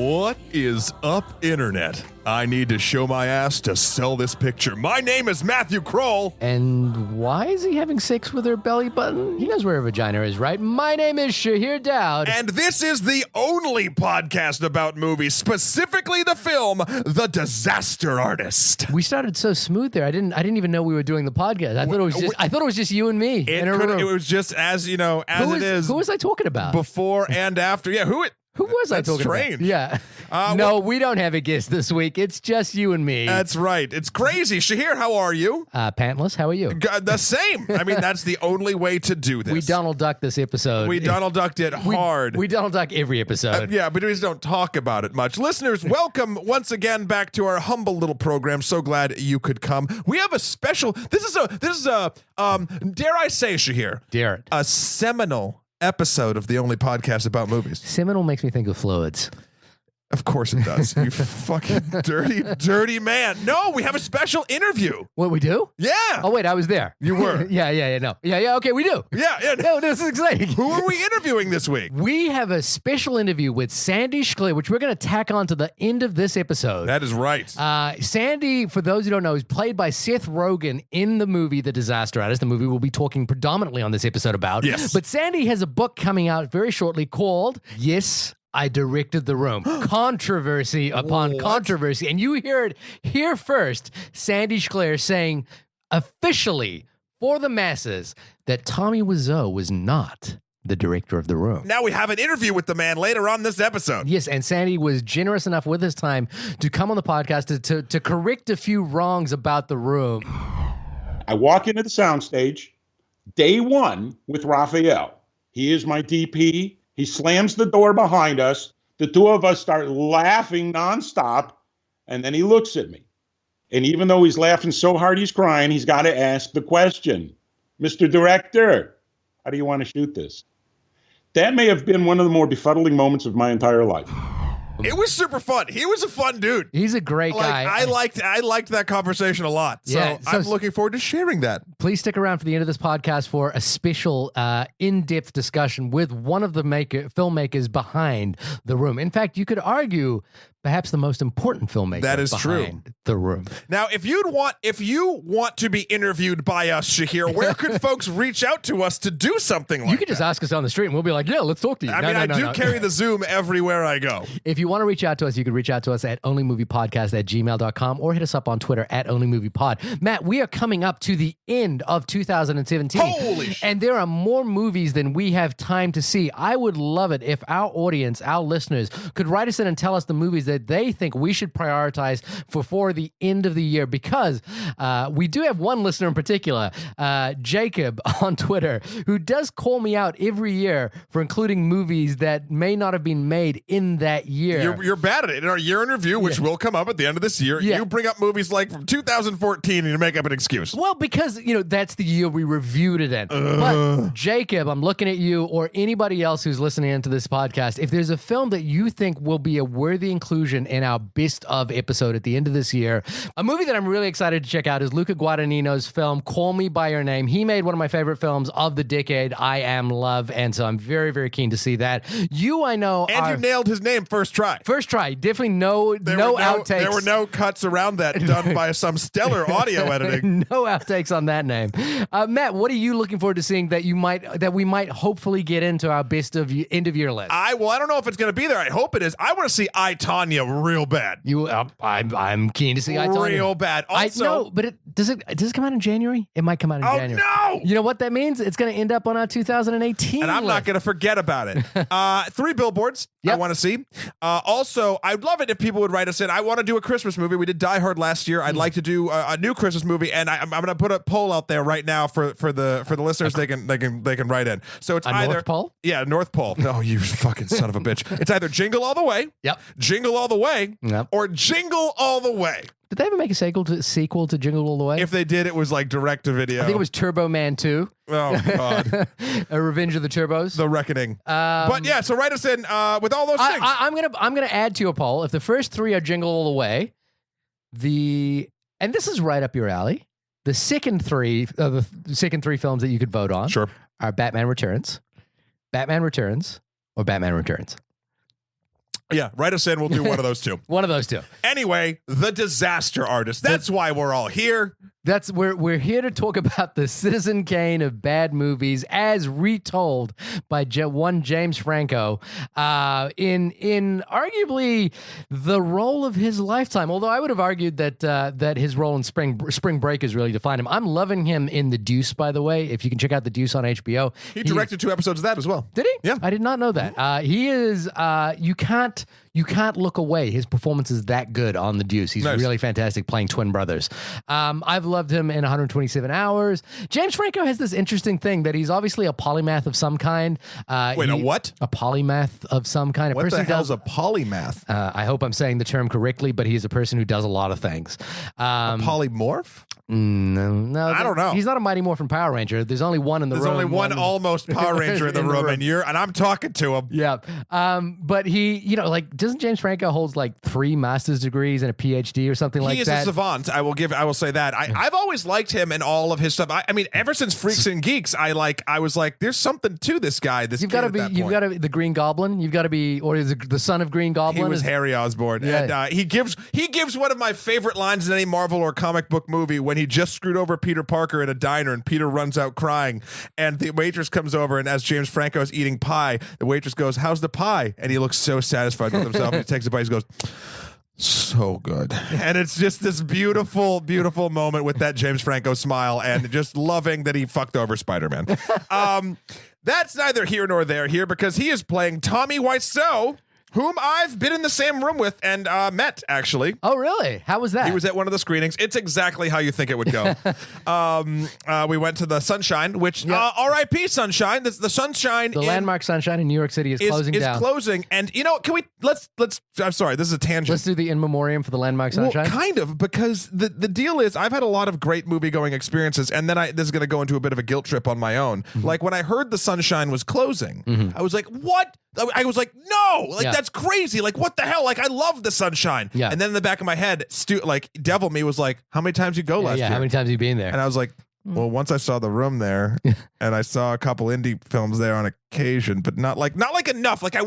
What is up, Internet? I need to show my ass to sell this picture. My name is Matthew Kroll. And why is he having sex with her belly button? He knows where her vagina is, right? My name is Shahir Dowd. And this is the only podcast about movies, specifically the film The Disaster Artist. We started so smooth there. I didn't even know we were doing the podcast. I thought it was just you and me in a room. It was just as it is. Who was I talking about? Before and after. Yeah, who was I talking strange. about? Yeah. No, we don't have a guest this week. It's just you and me. That's right. It's crazy. Shahir, how are you? Pantless, how are you? The same. I mean, that's the only way to do this. We Donald Duck this episode. We Donald Ducked it hard. We Donald Duck every episode. Yeah, but we just don't talk about it much. Listeners, welcome once again back to our humble little program. So glad you could come. We have a special. This is a dare I say, Shahir? Dare it. A seminal episode of the only podcast about movies. Seminal makes me think of fluids. Of course it does. You fucking dirty man. No, we have a special interview. What, we do? Yeah. Oh, wait, I was there. You were. Yeah, no. Yeah, okay, we do. Yeah. No, this is exciting. Who are we interviewing this week? We have a special interview with Sandy Schklair, which we're going to tack on to the end of this episode. That is right. Sandy, for those who don't know, is played by Seth Rogan in the movie The Disaster Artist, the movie we'll be talking predominantly on this episode about. Yes. But Sandy has a book coming out very shortly called Yes, I Directed the Room. Controversy upon controversy. And you hear it here first, Sandy Schklair saying officially for the masses that Tommy Wiseau was not the director of The Room. Now we have an interview with the man later on this episode. Yes, and Sandy was generous enough with his time to come on the podcast to correct a few wrongs about The Room. I walk into the soundstage, day one with Raphael. He is my DP. He slams the door behind us. The two of us start laughing nonstop, and then he looks at me. And even though he's laughing so hard he's crying, he's got to ask the question, Mr. Director, how do you want to shoot this? That may have been one of the more befuddling moments of my entire life. It was super fun. He was a fun dude. He's a great guy. I liked that conversation a lot. So I'm looking forward to sharing that. Please stick around for the end of this podcast for a special in-depth discussion with one of the filmmakers behind The Room. In fact, you could argue perhaps the most important filmmaker that is behind true. The Room. Now, if you want to be interviewed by us, Shahir, where could folks reach out to us to do something like that? You could just ask us on the street and we'll be like, yeah, let's talk to you. I do carry the Zoom everywhere I go. If you want to reach out to us, you can reach out to us at onlymoviepodcast@gmail.com or hit us up on Twitter at onlymoviepod. Matt, we are coming up to the end of 2017. Holy shit. And there are more movies than we have time to see. I would love it if our audience, our listeners, could write us in and tell us the movies that they think we should prioritize for the end of the year, because we do have one listener in particular, Jacob on Twitter, who does call me out every year for including movies that may not have been made in that year. You're bad at it. In our year in review, which will come up at the end of this year, you bring up movies like from 2014 and you make up an excuse. Well, because, that's the year we reviewed it in. But Jacob, I'm looking at you or anybody else who's listening into this podcast. If there's a film that you think will be a worthy inclusion in our best of episode at the end of this year, a movie that I'm really excited to check out is Luca Guadagnino's film, Call Me By Your Name. He made one of my favorite films of the decade, I Am Love, and so I'm very, very keen to see that. I know... And you nailed his name first try. First try. Definitely no outtakes. There were no cuts around that done by some stellar audio editing. No outtakes on that name. Matt, what are you looking forward to seeing that we might hopefully get into our best of end of year list? I don't know if it's going to be there. I hope it is. I want to see I, Tonya real bad. I'm keen to see I, Tonya real bad. Also, no, but does it come out in January? It might come out in January. Oh no! You know what that means? It's going to end up on our 2018 and I'm list. not going to forget about it. 3 billboards. I want to see. Also, I'd love it if people would write us in. I want to do a Christmas movie. We did Die Hard last year. I'd like to do a new Christmas movie, and I'm going to put a poll out there right now for the listeners. They can write in. So it's either North Pole. Yeah, North Pole. No, you fucking son of a bitch. It's either Jingle All the Way. Yep. Jingle All the Way. Yep. Or Jingle All the Way. Did they ever make a sequel to Jingle All the Way? If they did, it was like direct to video. I think it was Turbo Man 2. Oh, God. A Revenge of the Turbos. The Reckoning. But yeah, so write us in with all those things. I'm gonna add to your poll. If the first 3 are Jingle All the Way, and this is right up your alley, the second 3 films that you could vote on sure. are Batman Returns, Batman Returns or Batman Returns. Yeah, write us in. We'll do one of those two. One of those two. Anyway, The Disaster Artist. That's why we're all here. We're here to talk about the Citizen Kane of bad movies as retold by one James Franco in arguably the role of his lifetime. Although I would have argued that his role in Spring Break has really defined him. I'm loving him in The Deuce, by the way. If you can check out The Deuce on HBO. He directed 2 episodes of that as well. Did he? Yeah. I did not know that. He is you can't look away. His performance is that good on The Deuce. He's really fantastic playing twin brothers. I've loved him in 127 Hours. James Franco has this interesting thing that he's obviously a polymath of some kind. Wait, a what? A polymath of some kind. What the hell's a polymath? I hope I'm saying the term correctly, but he's a person who does a lot of things. A polymorph? No, I don't know. He's not a Mighty Morphin Power Ranger. There's only one in the room. There's only one almost Power Ranger in the room, and I'm talking to him. Yeah. But he, doesn't James Franco holds like 3 master's degrees and a PhD or something like that? He is a savant. I will say that. I've always liked him and all of his stuff. I mean, ever since Freaks and Geeks, I was like, there's something to this guy. You've got to be the Green Goblin. You've got to be, or is the son of Green Goblin? He was Harry Osborn, and he gives one of my favorite lines in any Marvel or comic book movie when he just screwed over Peter Parker in a diner, and Peter runs out crying, and the waitress comes over, and as James Franco is eating pie, the waitress goes, "How's the pie?" And he looks so satisfied with himself. And he takes a bite. He goes, "So good." And it's just this beautiful, beautiful moment with that James Franco smile, and just loving that he fucked over Spider-Man. That's neither here nor there here, because he is playing Tommy Wiseau, whom I've been in the same room with and met, actually. Oh, really? How was that? He was at one of the screenings. It's exactly how you think it would go. We went to the Sunshine, which R.I.P. Sunshine. The Sunshine, the landmark Sunshine in New York City is closing down. Is closing, and can we let's? I'm sorry, this is a tangent. Let's do the in memoriam for the landmark Sunshine. Well, kind of, because the deal is I've had a lot of great movie going experiences, and then this is going to go into a bit of a guilt trip on my own. Mm-hmm. Like when I heard the Sunshine was closing, I was like, what? I was like, no, that's crazy. Like, what the hell? Like, I love the Sunshine. Yeah. And then in the back of my head, Devil Me was like, how many times you go last year? How many times have you been there? And I was like, well, once I saw The Room there, and I saw a couple indie films there on occasion, but not like enough. Like I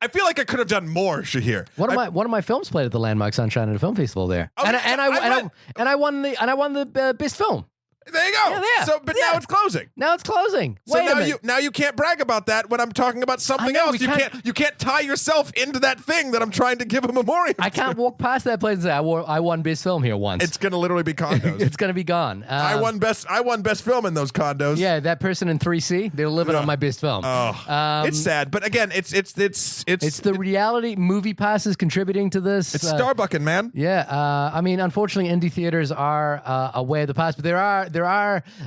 feel like I could have done more, Shahir. One of my films played at the Landmark Sunshine at a film festival there. And I won the best film. There you go. Yeah. So, but now it's closing. Now it's closing. So now you can't brag about that when I'm talking about something else. You can't tie yourself into that thing that I'm trying to give a memoriam. I can't walk past that place and say I won best film here once. It's gonna literally be condos. It's gonna be gone. I won best film in those condos. Yeah, that person in 3C, they're living on my best film. It's sad, but again, it's the reality. Movie Pass is contributing to this. It's Starbucking, man. Yeah, I mean, unfortunately, indie theaters are a way of the past, but there are.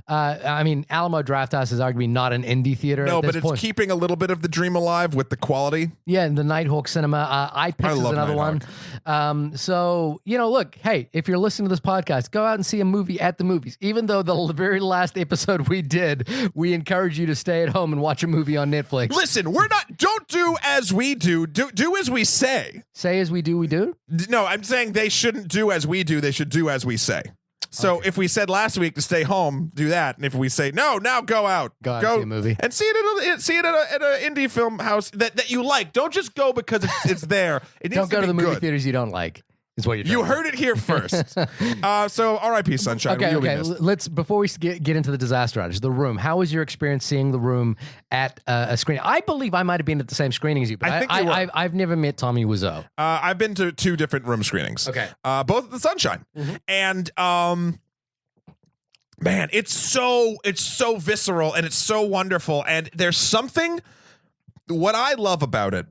I mean, Alamo Drafthouse is arguably not an indie theater. No, at this but point. It's keeping a little bit of the dream alive with the quality. Yeah, and the Nighthawk Cinema. iPix is another one. So, look, hey, if you're listening to this podcast, go out and see a movie at the movies. Even though the very last episode we did, we encourage you to stay at home and watch a movie on Netflix. Listen, don't do as we do. Do as we say. Say as we do, we do? No, I'm saying they shouldn't do as we do. They should do as we say. So if we said last week to stay home, do that. And if we say no, now go out, go see a movie, and see it at an indie film house that you like. Don't just go because it's there. Don't go to the movie theaters you don't like. Is what you heard it here first. So R.I.P. Sunshine. Okay. Let's before we get into the Disaster Artist, The Room. How was your experience seeing The Room at a screening? I believe I might have been at the same screening as you, but I've never met Tommy Wiseau. I've been to 2 different Room screenings. Okay, both at the Sunshine, and man, it's so visceral and it's so wonderful, and there's something. What I love about it.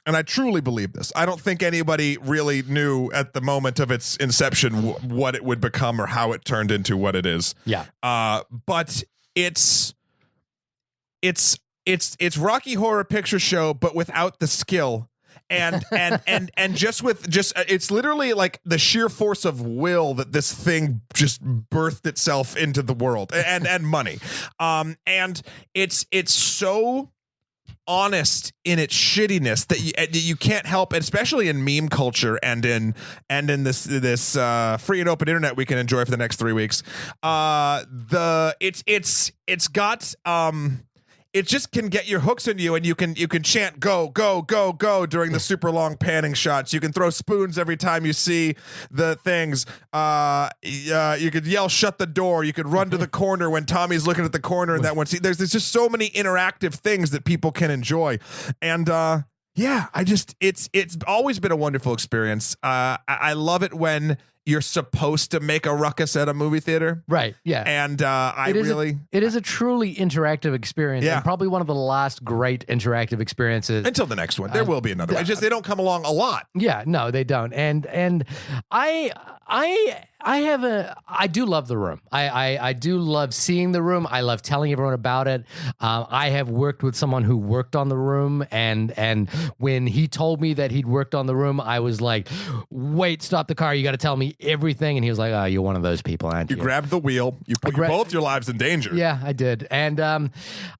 And I truly believe this. I don't think anybody really knew at the moment of its inception what it would become or how it turned into what it is. Yeah. But it's Rocky Horror Picture Show, but without the skill. And it's literally like the sheer force of will that this thing just birthed itself into the world and money. And it's so honest in its shittiness that you can't help, especially in meme culture and in this free and open internet we can enjoy for the next 3 weeks. It's got it just can get your hooks in you, and you can chant go go go go during the super long panning shots. You can throw spoons every time you see the things. You could yell shut the door. You could run to the corner when Tommy's looking at the corner in that one scene. There's just so many interactive things that people can enjoy, and yeah, it's always been a wonderful experience. I love it when you're supposed to make a ruckus at a movie theater. Right. Yeah. And it is a truly interactive experience. Yeah. And probably one of the last great interactive experiences. Until the next one. There will be another one. It's just they don't come along a lot. Yeah, no, they don't. And I do love The Room. I do love seeing The Room. I love telling everyone about it. I have worked with someone who worked on The Room, and when he told me that he'd worked on The Room, I was like, wait, stop the car. You got to tell me everything. And he was like, oh, you're one of those people, aren't you? You grabbed the wheel. You put both your lives in danger. Yeah, I did. And but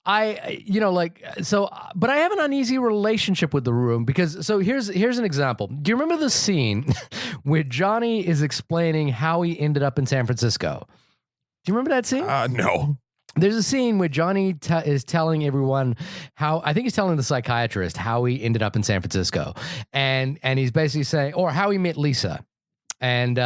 I have an uneasy relationship with The Room because, so here's an example. Do you remember the scene where Johnny is explaining how he ended up in San Francisco? Do you remember that scene? No. There's a scene where Johnny is telling everyone how, I think he's telling the psychiatrist how he ended up in San Francisco. And he's basically saying, or how he met Lisa. And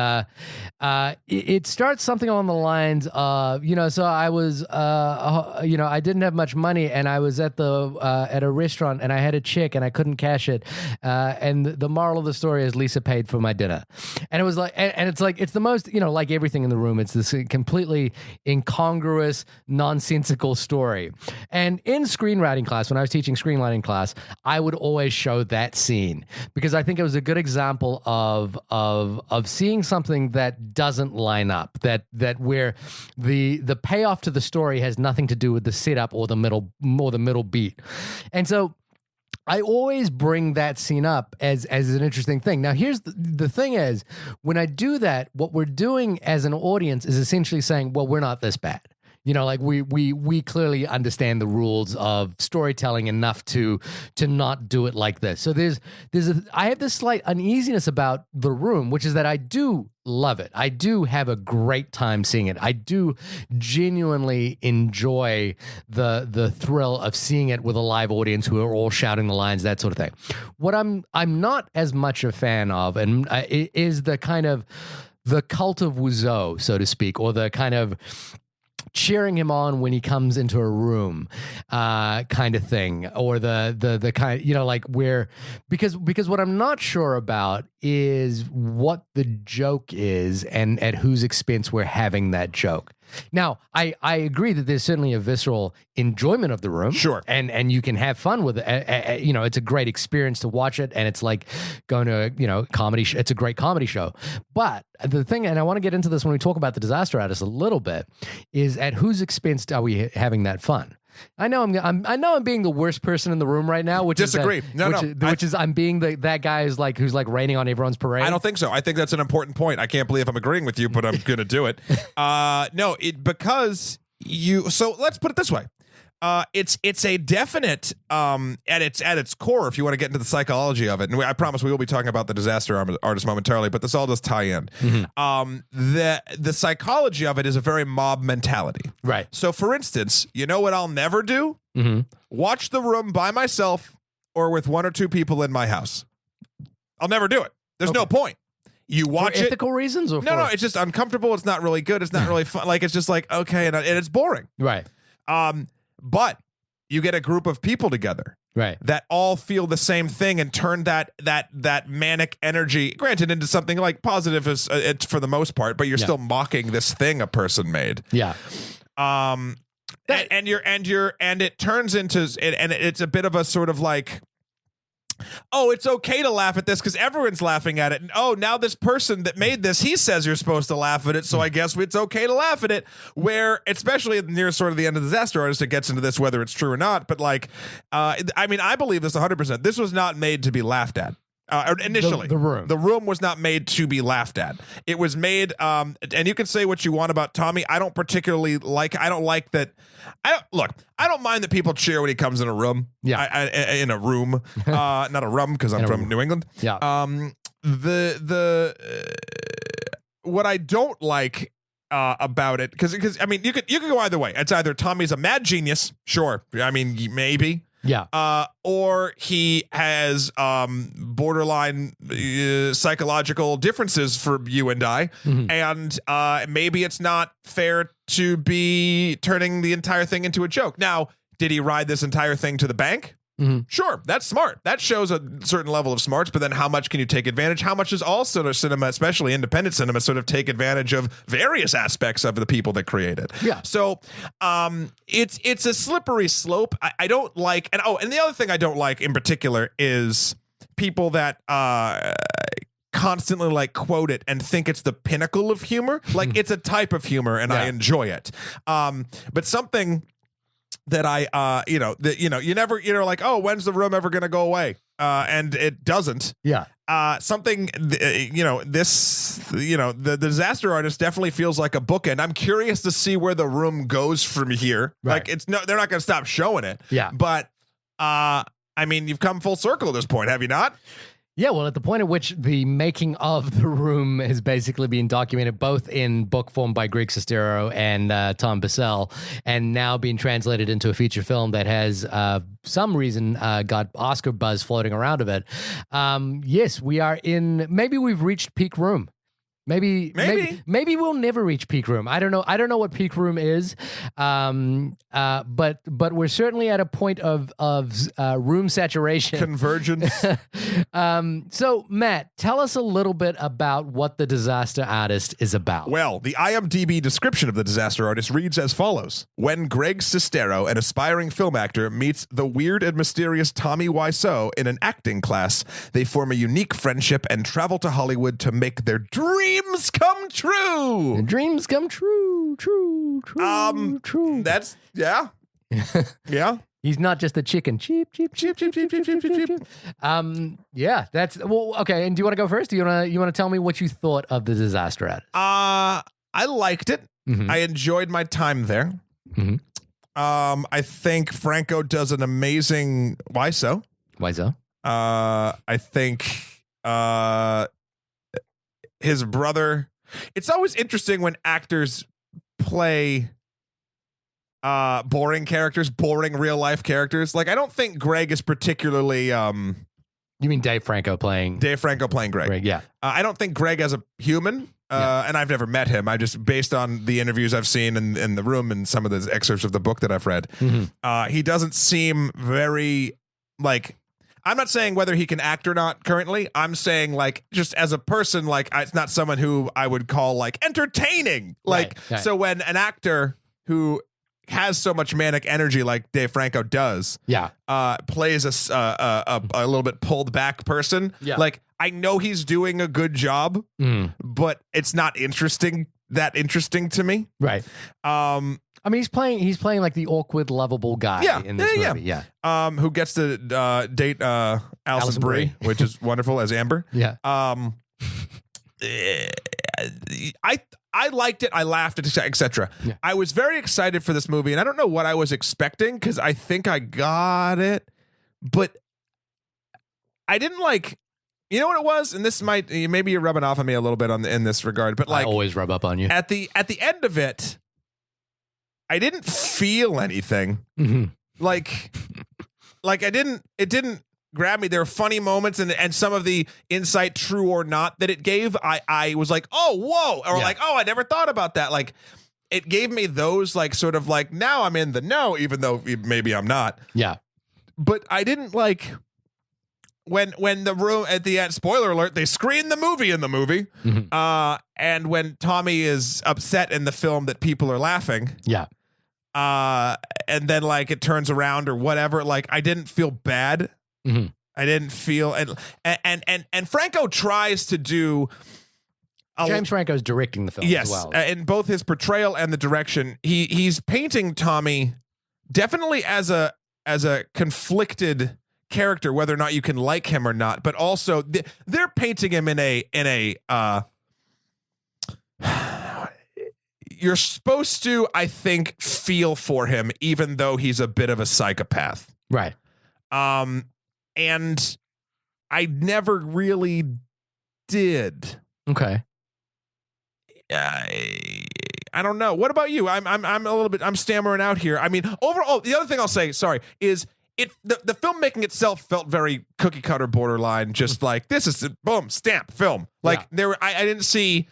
it starts something along the lines of, so I was, I didn't have much money, and I was at a restaurant, and I had a check, and I couldn't cash it. And the moral of the story is Lisa paid for my dinner. And it was like, and it's like, it's the most, like everything in The Room, it's this completely incongruous, nonsensical story. And in screenwriting class, when I was teaching screenwriting class, I would always show that scene because I think it was a good example of seeing something that doesn't line up, that where the payoff to the story has nothing to do with the setup or the middle beat. And so I always bring that scene up as an interesting thing. Now, here's the thing is, when I do that, what we're doing as an audience is essentially saying, well, we're not this bad. We clearly understand the rules of storytelling enough to not do it like this. So I have this slight uneasiness about The Room, which is that I do love it. I do have a great time seeing it. I do genuinely enjoy the thrill of seeing it with a live audience who are all shouting the lines, that sort of thing. What I'm not as much a fan of, and is the kind of the cult of Wiseau, so to speak, or the kind of cheering him on when he comes into a room, kind of thing, or the kind, where, because what I'm not sure about is what the joke is and at whose expense we're having that joke. Now, I agree that there's certainly a visceral enjoyment of The Room. Sure. And you can have fun with it. It's a great experience to watch it, and it's like going to, comedy. It's a great comedy show. But the thing, and I want to get into this when we talk about The Disaster Artist a little bit, is at whose expense are we having that fun? I know I'm being the worst person in the room right now, which disagree. I'm being that guy who's like raining on everyone's parade. I don't think so. I think that's an important point. I can't believe I'm agreeing with you, but I'm going to do it. So let's put it this way. It's a definite at its core, if you want to get into the psychology of it, and I promise we will be talking about The Disaster Artist momentarily, but this all does tie in. Mm-hmm. The psychology of it is a very mob mentality. Right. So for instance, you know what I'll never do? Mm-hmm. Watch The Room by myself or with one or two people in my house. I'll never do it. There's no point. You watch for ethical reasons, or no, it's just uncomfortable. It's not really good. It's not really fun. Like, it's just like, okay, and it's boring. Right. But you get a group of people together, right, that all feel the same thing and turn that manic energy, granted, into something like positive is it's for the most part, but you're still mocking this thing a person made. Yeah. And it turns into, and it's a bit of a sort of like, oh, it's okay to laugh at this because everyone's laughing at it. And oh, now this person that made this, he says you're supposed to laugh at it, so I guess it's okay to laugh at it. Where, especially near sort of the end of The Disaster Artist, it gets into this, whether it's true or not. But I believe this 100%. This was not made to be laughed at. Initially, the room was not made to be laughed at. It was made, and you can say what you want about Tommy. I don't particularly like. I don't like that. I don't mind that people cheer when he comes in a room. Yeah, in a room, not a rum because I'm from New England. Yeah. What I don't like about it because I mean you could go either way. It's either Tommy's a mad genius, sure. I mean maybe. Yeah. Or he has borderline psychological differences for you and I, and maybe it's not fair to be turning the entire thing into a joke. Now, did he ride this entire thing to the bank? Sure, that's smart. That shows a certain level of smarts, but then how much can you take advantage? How much does all sort of cinema, especially independent cinema, sort of take advantage of various aspects of the people that create it? Yeah. So it's a slippery slope. I don't like, and the other thing I don't like in particular is people that constantly like quote it and think it's the pinnacle of humor. Like it's a type of humor and I enjoy it. But something that you never, like, oh, when's the room ever going to go away? And it doesn't. Yeah. The Disaster Artist definitely feels like a bookend. I'm curious to see where the room goes from here. Right. Like they're not going to stop showing it. Yeah. But, I mean, you've come full circle at this point, have you not? Yeah, well, at the point at which the making of The Room has basically been documented both in book form by Greg Sestero and Tom Bissell, and now being translated into a feature film that has some reason got Oscar buzz floating around of it. Yes, we are maybe we've reached peak Room. Maybe we'll never reach peak Room. I don't know what peak Room is. But we're certainly at a point of room saturation. Convergence. So Matt, tell us a little bit about what The Disaster Artist is about. Well, the IMDb description of The Disaster Artist reads as follows. When Greg Sestero, an aspiring film actor, meets the weird and mysterious Tommy Wiseau in an acting class, they form a unique friendship and travel to Hollywood to make their dreams come true. Dreams come true. True. That's, yeah. Yeah. He's not just a chicken. Cheep. Yeah, that's, well, okay. And do you want to go first? Do you want to tell me what you thought of The Disaster Artist? I liked it. I enjoyed my time there. I think Franco does an amazing Wiseau. I think his brother. It's always interesting when actors play boring characters, boring real life characters. Like I don't think Greg is particularly You mean Dave Franco playing Greg? Yeah. I don't think Greg as a human, and I've never met him. I just, based on the interviews I've seen in The Room and some of the excerpts of the book that I've read, he doesn't seem very, like, I'm not saying whether he can act or not currently. I'm saying, like, just as a person, like, it's not someone who I would call, like, entertaining. Like, right. So when an actor who has so much manic energy like Dave Franco does, plays a little bit pulled back person, like, I know he's doing a good job, but it's not that interesting to me. Right. I mean, he's playing like the awkward, lovable guy in this movie. Yeah. Who gets to date Alison Brie, which is wonderful as Amber. Yeah. I liked it. I laughed, etc. Yeah. I was very excited for this movie, and I don't know what I was expecting because I think I got it, but I didn't like. You know what it was, and this might maybe you're rubbing off on me a little bit in this regard, but like I always rub up on you at the end of it. I didn't feel anything. Like it didn't grab me. There were funny moments and some of the insight, true or not, that it gave. I was like, oh, whoa. Or like, oh, I never thought about that. Like it gave me those like sort of like, now I'm in the know, even though maybe I'm not. Yeah. But I didn't like when the room at the end, spoiler alert, they screen the movie in the movie. And when Tommy is upset in the film that people are laughing. Yeah. And then like it turns around or whatever, like I didn't feel bad. I didn't feel and Franco tries to do James Franco's directing the film as well. In both his portrayal and the direction, he's painting Tommy definitely as a conflicted character, whether or not you can like him or not, but also they're painting him in a you're supposed to, I think, feel for him, even though he's a bit of a psychopath. Right. And I never really did. Okay. I don't know. What about you? I'm a little bit. I'm stammering out here. I mean, overall, the other thing I'll say, sorry, is the filmmaking itself felt very cookie cutter, borderline. Just like this is boom, stamp film. Like I didn't see.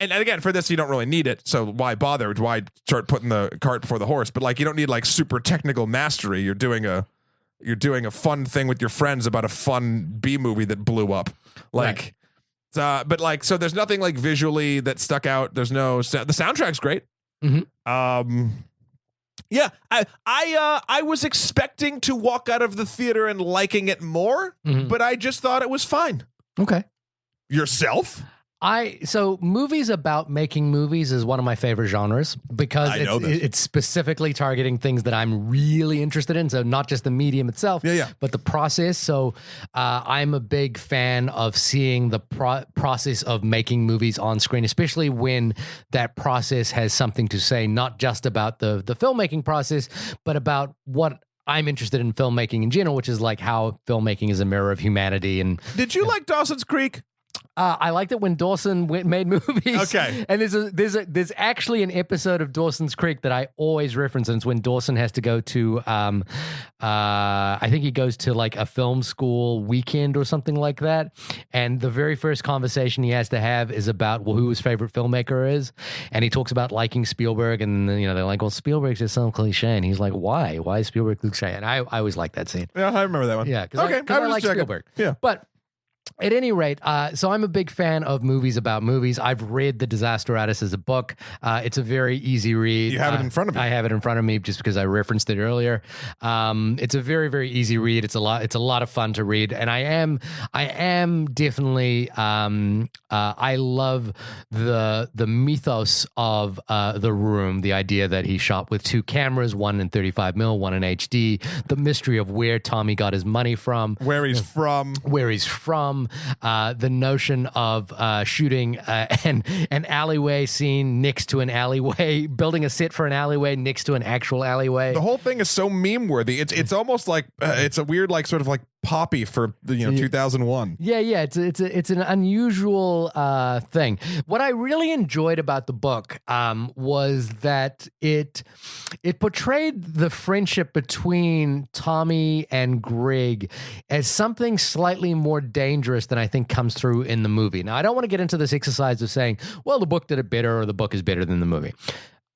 And again, for this, you don't really need it. So why bother? Why start putting the cart before the horse? But like, you don't need like super technical mastery. You're doing a fun thing with your friends about a fun B movie that blew up. Like, but like, so there's nothing like visually that stuck out. There's no the soundtrack's great. Yeah, I was expecting to walk out of the theater and liking it more, but I just thought it was fine. Okay. Yourself? So movies about making movies is one of my favorite genres because it's specifically targeting things that I'm really interested in. So not just the medium itself, but the process. So I'm a big fan of seeing the process of making movies on screen, especially when that process has something to say, not just about the filmmaking process, but about what I'm interested in filmmaking in general, which is like how filmmaking is a mirror of humanity. And did you like Dawson's Creek? I liked it when Dawson made movies. Okay, and there's actually an episode of Dawson's Creek that I always reference, and it's when Dawson has to go to, I think he goes to like a film school weekend or something like that, and the very first conversation he has to have is about who his favorite filmmaker is, and he talks about liking Spielberg, and they're like, well, Spielberg's just some cliche, and he's like, why is Spielberg cliche? And I always like that scene. Yeah, I remember that one. Yeah, because I like Spielberg. Yeah, but. At any rate, so I'm a big fan of movies about movies. I've read The Disaster Artist as a book. It's a very easy read. You have it in front of you. I have it in front of me just because I referenced it earlier. It's a very, very easy read. It's a lot of fun to read, and I am definitely. I love the mythos of The Room. The idea that he shot with two cameras, one in 35mm, one in HD. The mystery of where Tommy got his money from, where he's from. The notion of shooting an alleyway scene next to an alleyway, building a set for an alleyway next to an actual alleyway. The whole thing is so meme worthy. It's almost like it's a weird like sort of like Poppy for 2001. Yeah. It's an unusual thing. What I really enjoyed about the book was that it portrayed the friendship between Tommy and Greg as something slightly more dangerous than I think comes through in the movie. Now, I don't want to get into this exercise of saying, well, the book did it better or the book is better than the movie.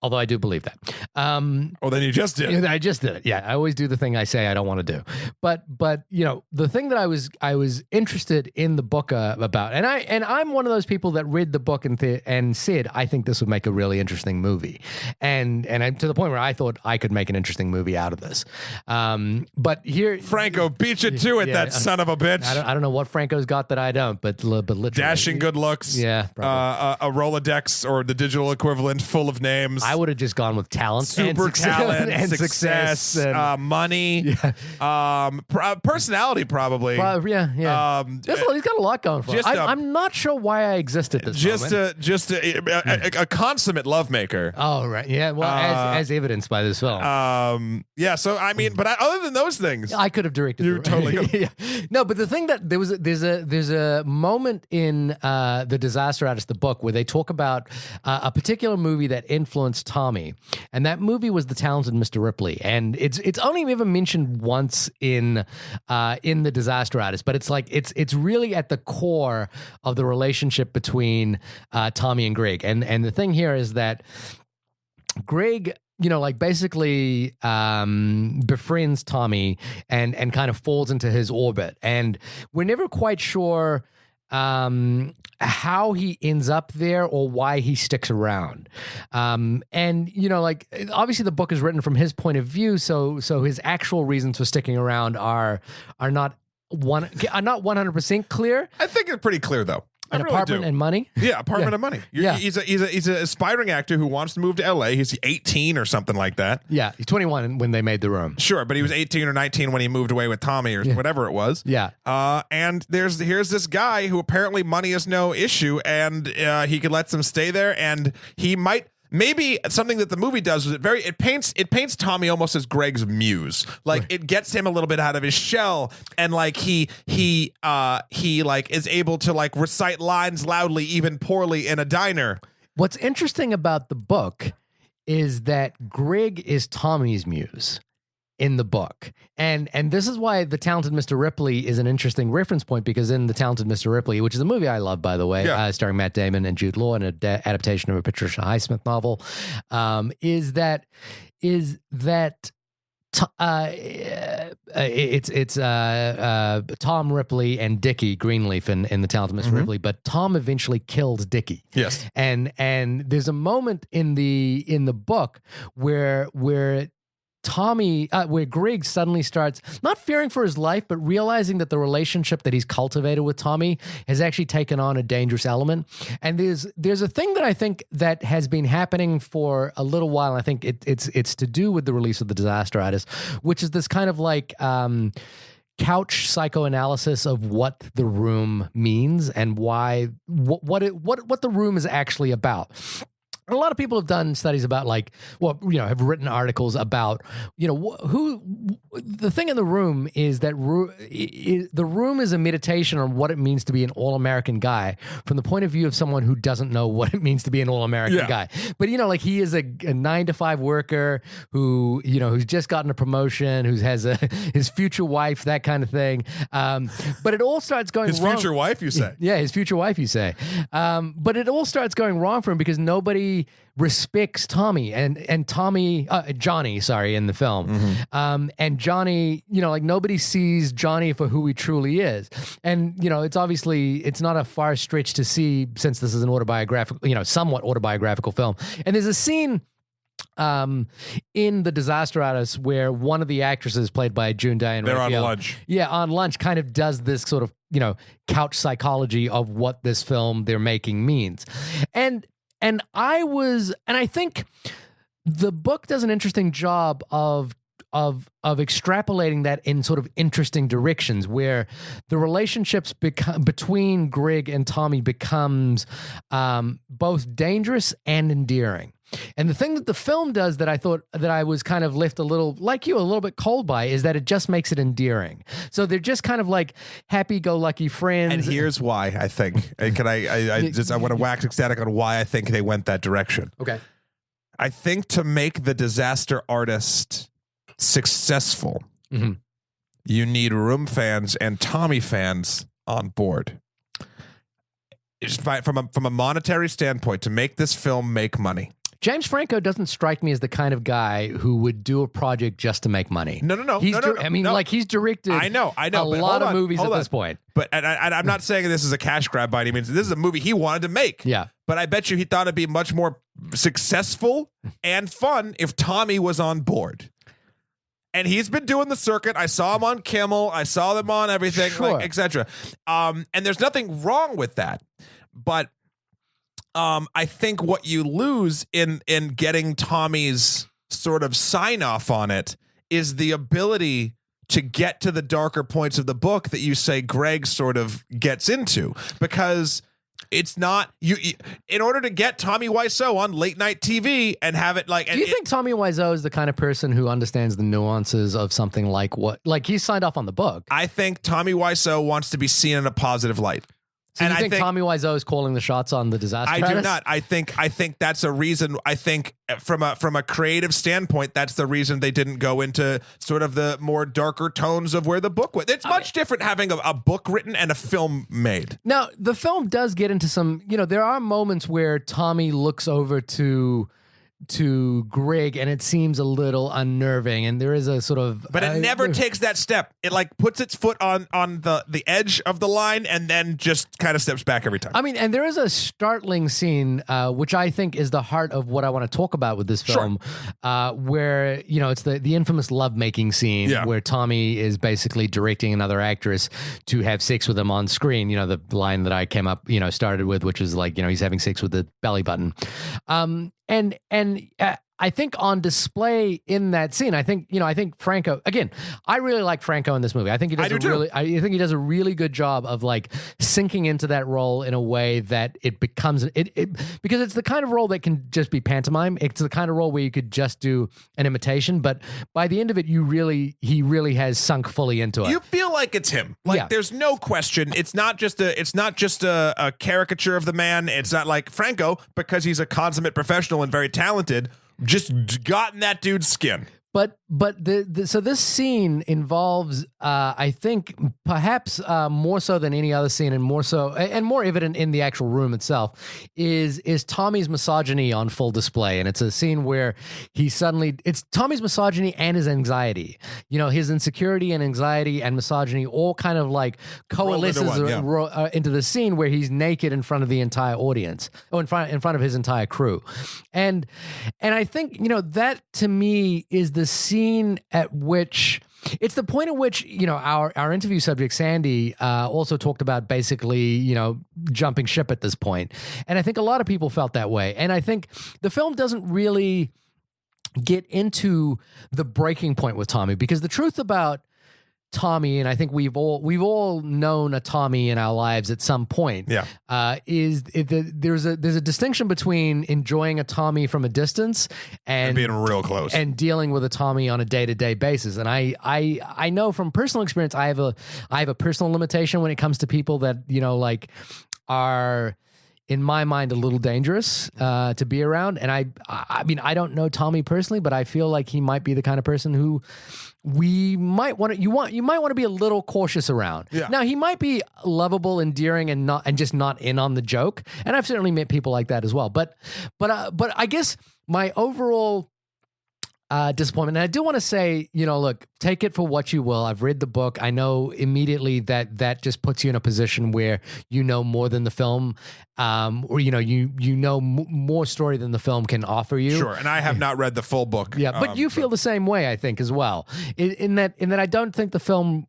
Although I do believe that. Then you just did it. I just did it. Yeah, I always do the thing I say I don't want to do. But the thing that I was interested in the book about, and I'm one of those people that read the book and said I think this would make a really interesting movie, and I'm to the point where I thought I could make an interesting movie out of this. But here, Franco beat you to it, that son of a bitch. I don't know what Franco's got that I don't, but literally. Dashing good looks. Yeah, a Rolodex or the digital equivalent full of names. I would have just gone with talent, super talent, and success, and, money, personality, probably. Yeah. He's got a lot going for him. I'm not sure why I exist at this moment. Just a consummate lovemaker. Oh right, yeah. Well, as evidenced by this film. Yeah. So I mean, but other than those things, I could have directed. You totally could. Yeah. No, but the thing that there's a moment in The Disaster Artist, the book, where they talk about a particular movie that influenced Tommy, and that movie was The Talented Mr. Ripley, and it's only ever mentioned once in The Disaster Artist, but it's like it's really at the core of the relationship between Tommy and Greg, and the thing here is that Greg, basically befriends Tommy and kind of falls into his orbit, and we're never quite sure how he ends up there or why he sticks around. And obviously the book is written from his point of view, so his actual reasons for sticking around are not 100% clear. I think it's pretty clear though. An apartment and money? Yeah, apartment and money. He's an aspiring actor who wants to move to LA. He's 18 or something like that. Yeah, he's 21 when they made The Room. Sure, but he was 18 or 19 when he moved away with Tommy or whatever it was. Yeah. And here's this guy who apparently money is no issue, and he could let them stay there, and he might. Maybe something that the movie does is it paints Tommy almost as Greg's muse. Like it gets him a little bit out of his shell, and like he like is able to like recite lines loudly, even poorly, in a diner. What's interesting about the book is that Greg is Tommy's muse in the book. And this is why The Talented Mr. Ripley is an interesting reference point, because in The Talented Mr. Ripley, which is a movie I love, by the way, starring Matt Damon and Jude Law, and an adaptation of a Patricia Highsmith novel, is that it's Tom Ripley and Dickie Greenleaf in The Talented Mr. Ripley, but Tom eventually killed Dickie. Yes. And there's a moment in the book where Tommy, where Greg suddenly starts not fearing for his life, but realizing that the relationship that he's cultivated with Tommy has actually taken on a dangerous element. And there's a thing that I think that has been happening for a little while. I think it's to do with the release of The Disaster Artist, which is this kind of like couch psychoanalysis of what the room means and why what the room is actually about. A lot of people have done studies about have written articles about, who the thing in the room is that the room is a meditation on what it means to be an all-American guy from the point of view of someone who doesn't know what it means to be an all-American guy. But, he is a 9-to-5 worker who's just gotten a promotion, who has his future wife, that kind of thing. But it all starts going wrong. His future wife, you say? Yeah, his future wife, you say. But it all starts going wrong for him because nobody respects Tommy and Tommy, Johnny, in the film. And Johnny, nobody sees Johnny for who he truly is. And, it's not a far stretch to see, since this is an autobiographical, somewhat autobiographical film. And there's a scene in The Disaster Artist where one of the actresses, played by June Diane They're Raphael, on lunch. Yeah, on lunch, kind of does this sort of, couch psychology of what this film they're making means. And I think the book does an interesting job of extrapolating that in sort of interesting directions, where the relationships between Greg and Tommy becomes both dangerous and endearing. And the thing that the film does that I thought that I was kind of left a little, like you, a little bit cold by, is that it just makes it endearing. So they're just kind of like happy-go-lucky friends. And here's why, I think. And I want to wax ecstatic on why I think they went that direction. Okay. I think to make The Disaster Artist successful, you need Room fans and Tommy fans on board. From a monetary standpoint, to make this film make money. James Franco doesn't strike me as the kind of guy who would do a project just to make money. No. He's directed I know, a lot of movies at this point. But I'm not saying this is a cash grab by any means. This is a movie he wanted to make. Yeah. But I bet you he thought it'd be much more successful and fun if Tommy was on board. And he's been doing the circuit. I saw him on Kimmel. I saw them on everything, sure. etc. And there's nothing wrong with that. But I think what you lose in getting Tommy's sort of sign off on it is the ability to get to the darker points of the book that you say Greg sort of gets into, because it's not you in order to get Tommy Wiseau on late night TV and have it like. Do you think Tommy Wiseau is the kind of person who understands the nuances of something like he's signed off on the book? I think Tommy Wiseau wants to be seen in a positive light. So you think Tommy Wiseau is calling the shots on The Disaster Artist? I do not. I think that's a reason. I think from a creative standpoint, that's the reason they didn't go into sort of the more darker tones of where the book went. It's much different having a book written and a film made. Now, the film does get into some, there are moments where Tommy looks over to Greg and it seems a little unnerving, and there is a sort of, but it never takes that step. It puts its foot on the edge of the line and then just kind of steps back every time. I mean, and there is a startling scene which I think is the heart of what I want to talk about with this film, where it's the infamous lovemaking scene where Tommy is basically directing another actress to have sex with him on screen. The line that I came up started with, which was he's having sex with the belly button. And I think on display in that scene, I think Franco, again, I really like Franco in this movie. I think he does I think he does a really good job of like sinking into that role in a way that it becomes because it's the kind of role that can just be pantomime. It's the kind of role where you could just do an imitation, but by the end of it, he really has sunk fully into it. You feel like it's him. Like there's no question. It's not just a caricature of the man. It's not like Franco, because he's a consummate professional and very talented, just got in that dude's skin. But so this scene involves, I think, perhaps more so than any other scene, and more evident in the actual room itself, is Tommy's misogyny on full display. And it's a scene where it's Tommy's misogyny and his anxiety. You know, his insecurity and anxiety and misogyny all kind of like coalesces into the scene where he's naked in front of the entire audience, or in front of his entire crew, and I think that to me is the scene at which it's the point at which our interview subject Sandy also talked about basically jumping ship at this point, and I think a lot of people felt that way, and I think the film doesn't really get into the breaking point with Tommy, because the truth about Tommy, and I think we've all known a Tommy in our lives at some point. There's a distinction between enjoying a Tommy from a distance and being real close and dealing with a Tommy on a day-to-day basis. And I know from personal experience, I have a personal limitation when it comes to people that are, in my mind, a little dangerous to be around. And I mean, I don't know Tommy personally, but I feel like he might be the kind of person who you might want to be a little cautious around. Yeah. Now, he might be lovable, endearing, and just not in on the joke. And I've certainly met people like that as well. But I guess my overall disappointment, and I do want to say, look, take it for what you will. I've read the book. I know immediately that just puts you in a position where you know more than the film, or more story than the film can offer you. Sure, and I have not read the full book. Yeah, but you feel the same way, I think, as well. In that I don't think the film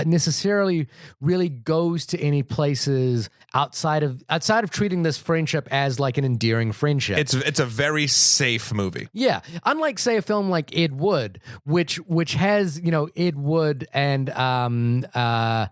necessarily really goes to any places outside of treating this friendship as like an endearing friendship. It's a very safe movie. Yeah, unlike say a film like Ed Wood, which has Ed Wood and I've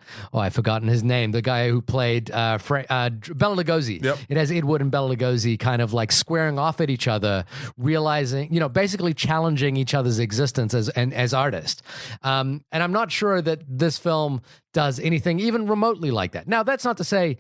forgotten his name, the guy who played Bela Lugosi. Yep. It has Ed Wood and Bela Lugosi kind of like squaring off at each other, realizing basically challenging each other's existence as artists. And I'm not sure that this film does anything even remotely like that. Now, that's not to say,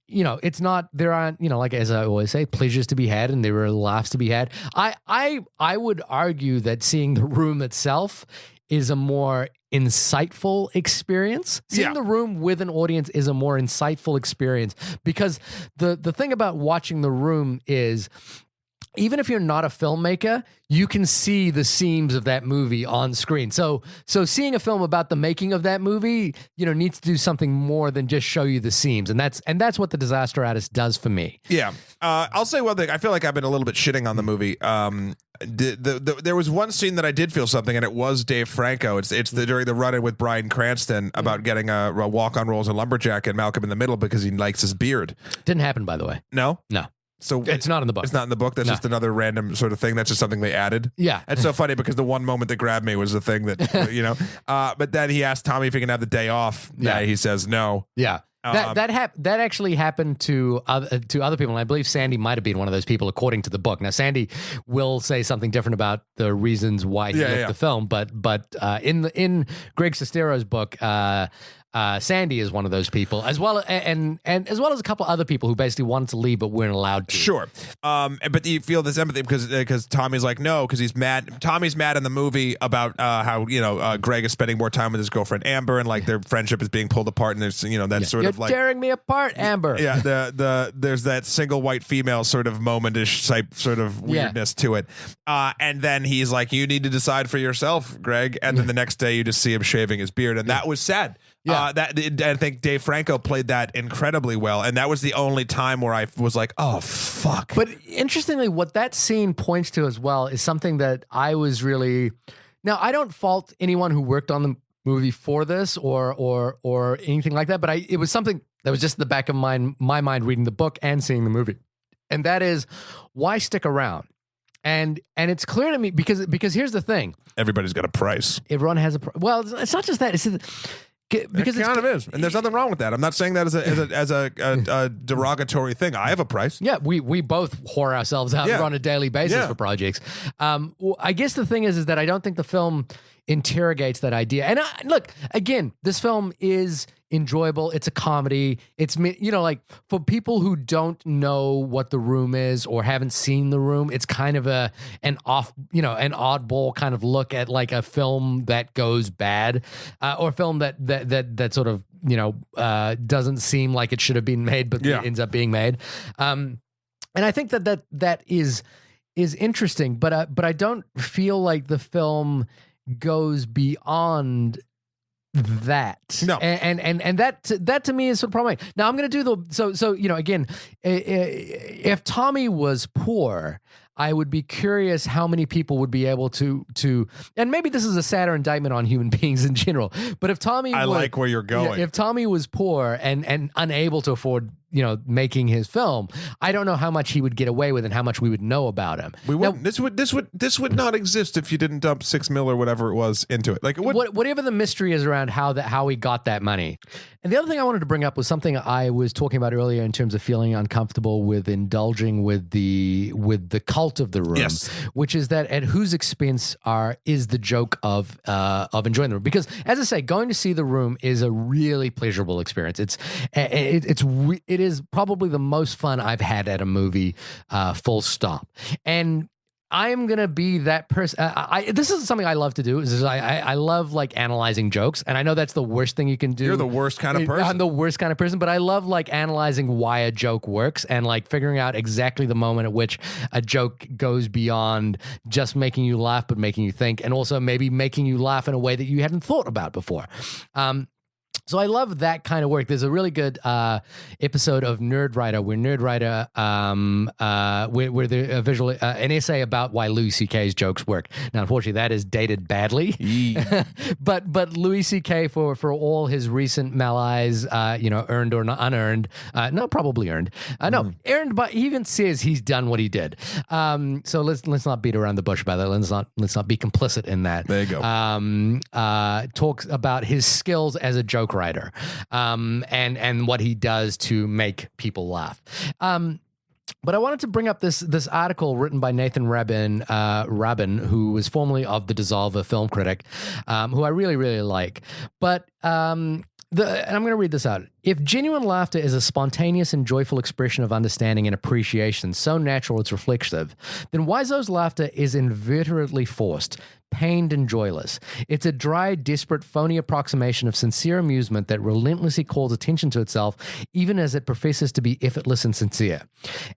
it's not, there aren't, like as I always say, pleasures to be had and there are laughs to be had. I would argue that seeing The Room itself is a more insightful experience. Seeing The Room with an audience is a more insightful experience, because the thing about watching The Room is, even if you're not a filmmaker, you can see the seams of that movie on screen. So seeing a film about the making of that movie, needs to do something more than just show you the seams. And that's what The Disaster Artist does for me. Yeah. I'll say one thing. I feel like I've been a little bit shitting on the movie. There was one scene that I did feel something, and it was Dave Franco. It's during the run-in with Bryan Cranston about getting a walk-on roles in Lumberjack and Malcolm in the Middle because he likes his beard. Didn't happen, by the way. No? No. So it's not in the book. It's not in the book. That's just another random sort of thing. That's just something they added. Yeah. It's so funny because the one moment that grabbed me was the thing that, but then he asked Tommy if he can have the day off. Yeah. He says no. Yeah. That actually happened to other people, and I believe Sandy might have been one of those people, according to the book. Now, Sandy will say something different about the reasons why he left the film, but in Greg Sestero's book, Sandy is one of those people, as well and as well as a couple other people who basically wanted to leave but weren't allowed to. Sure, but you feel this empathy because Tommy's like no, because he's mad. Tommy's mad in the movie about how Greg is spending more time with his girlfriend Amber, and like their friendship is being pulled apart, and there's that sort of like tearing me apart, Amber. Yeah, there's that single white female sort of momentish type sort of weirdness to it, and then he's like, you need to decide for yourself, Greg, and then the next day you just see him shaving his beard, and that was sad. Yeah, I think Dave Franco played that incredibly well, and that was the only time where I was like, "Oh fuck!" But interestingly, what that scene points to as well is something that I was really. Now, I don't fault anyone who worked on the movie for this or anything like that, but it was something that was just in the back of my mind reading the book and seeing the movie, and that is why stick around. And it's clear to me because here's the thing. Everybody's got a price. Everyone has well, it's not just that. It's because it kind of is, and there's nothing wrong with that. I'm not saying that as a derogatory thing. I have a price. Yeah, we both whore ourselves out on a daily basis for projects. I guess the thing is that I don't think the film interrogates that idea. And look, again, this film is enjoyable. It's a comedy. It's, like for people who don't know what The Room is or haven't seen The Room, it's kind of an oddball kind of look at like a film that goes bad, or a film that sort of, doesn't seem like it should have been made, but ends up being made. And I think that is interesting, but I don't feel like the film goes beyond that. No. And that to me is sort of problematic. Now I'm going to do so again, if Tommy was poor, I would be curious how many people would be able to, and maybe this is a sadder indictment on human beings in general, but if Tommy like where you're going. If Tommy was poor and unable to afford, making his film, I don't know how much he would get away with and how much we would know about him. We wouldn't. This would not exist if you didn't dump $6 million or whatever it was into it. Like it would, whatever the mystery is around how he got that money. And the other thing I wanted to bring up was something I was talking about earlier in terms of feeling uncomfortable with indulging with the cult of The Room, yes. Which is that at whose expense is the joke of enjoying The Room? Because as I say, going to see The Room is a really pleasurable experience. It is probably the most fun I've had at a movie, full stop. And I'm gonna be that person. This is something I love to do. I love like analyzing jokes, and I know that's the worst thing you can do. You're the worst kind of person. I'm the worst kind of person, but I love like analyzing why a joke works and like figuring out exactly the moment at which a joke goes beyond just making you laugh, but making you think, and also maybe making you laugh in a way that you hadn't thought about before. So I love that kind of work. There's a really good episode of Nerd Writer where Nerd Writer, where the an essay about why Louis C.K.'s jokes work. Now, unfortunately, that is dated badly. but Louis C.K. for all his recent malaise, earned or not unearned, no, probably earned, earned, but he even says he's done what he did. So let's not beat around the bush about that. Let's not be complicit in that. There you go. Talks about his skills as a joke writer, and what he does to make people laugh. But I wanted to bring up this article written by Nathan Rabin, who was formerly of The Dissolver film critic, who I really, really like. But and I'm going to read this out. If genuine laughter is a spontaneous and joyful expression of understanding and appreciation, so natural it's reflexive, then Wiseau's laughter is inveterately forced, pained and joyless. It's a dry, desperate, phony approximation of sincere amusement that relentlessly calls attention to itself, even as it professes to be effortless and sincere.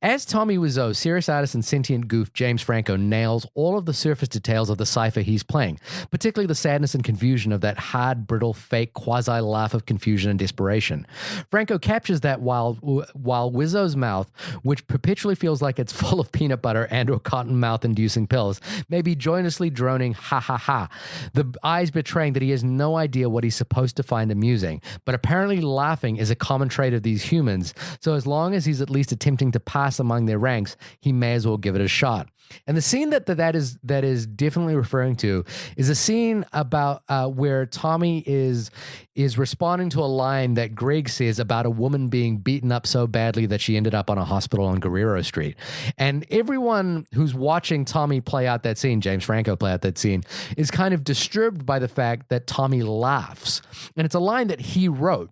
As Tommy Wiseau, serious artist and sentient goof James Franco nails all of the surface details of the cipher he's playing, particularly the sadness and confusion of that hard, brittle, fake, quasi-laugh of confusion and desperation. Franco captures that while Wiseau's mouth, which perpetually feels like it's full of peanut butter and or cotton mouth-inducing pills, may be joyously droning ha ha ha, the eyes betraying that he has no idea what he's supposed to find amusing, but apparently laughing is a common trait of these humans, so as long as he's at least attempting to pass among their ranks, he may as well give it a shot. And the scene that is definitely referring to is a scene about where Tommy is responding to a line that Greg says about a woman being beaten up so badly that she ended up on a hospital on Guerrero Street. And everyone who's watching Tommy play out that scene, James Franco play out that scene, is kind of disturbed by the fact that Tommy laughs. And it's a line that he wrote.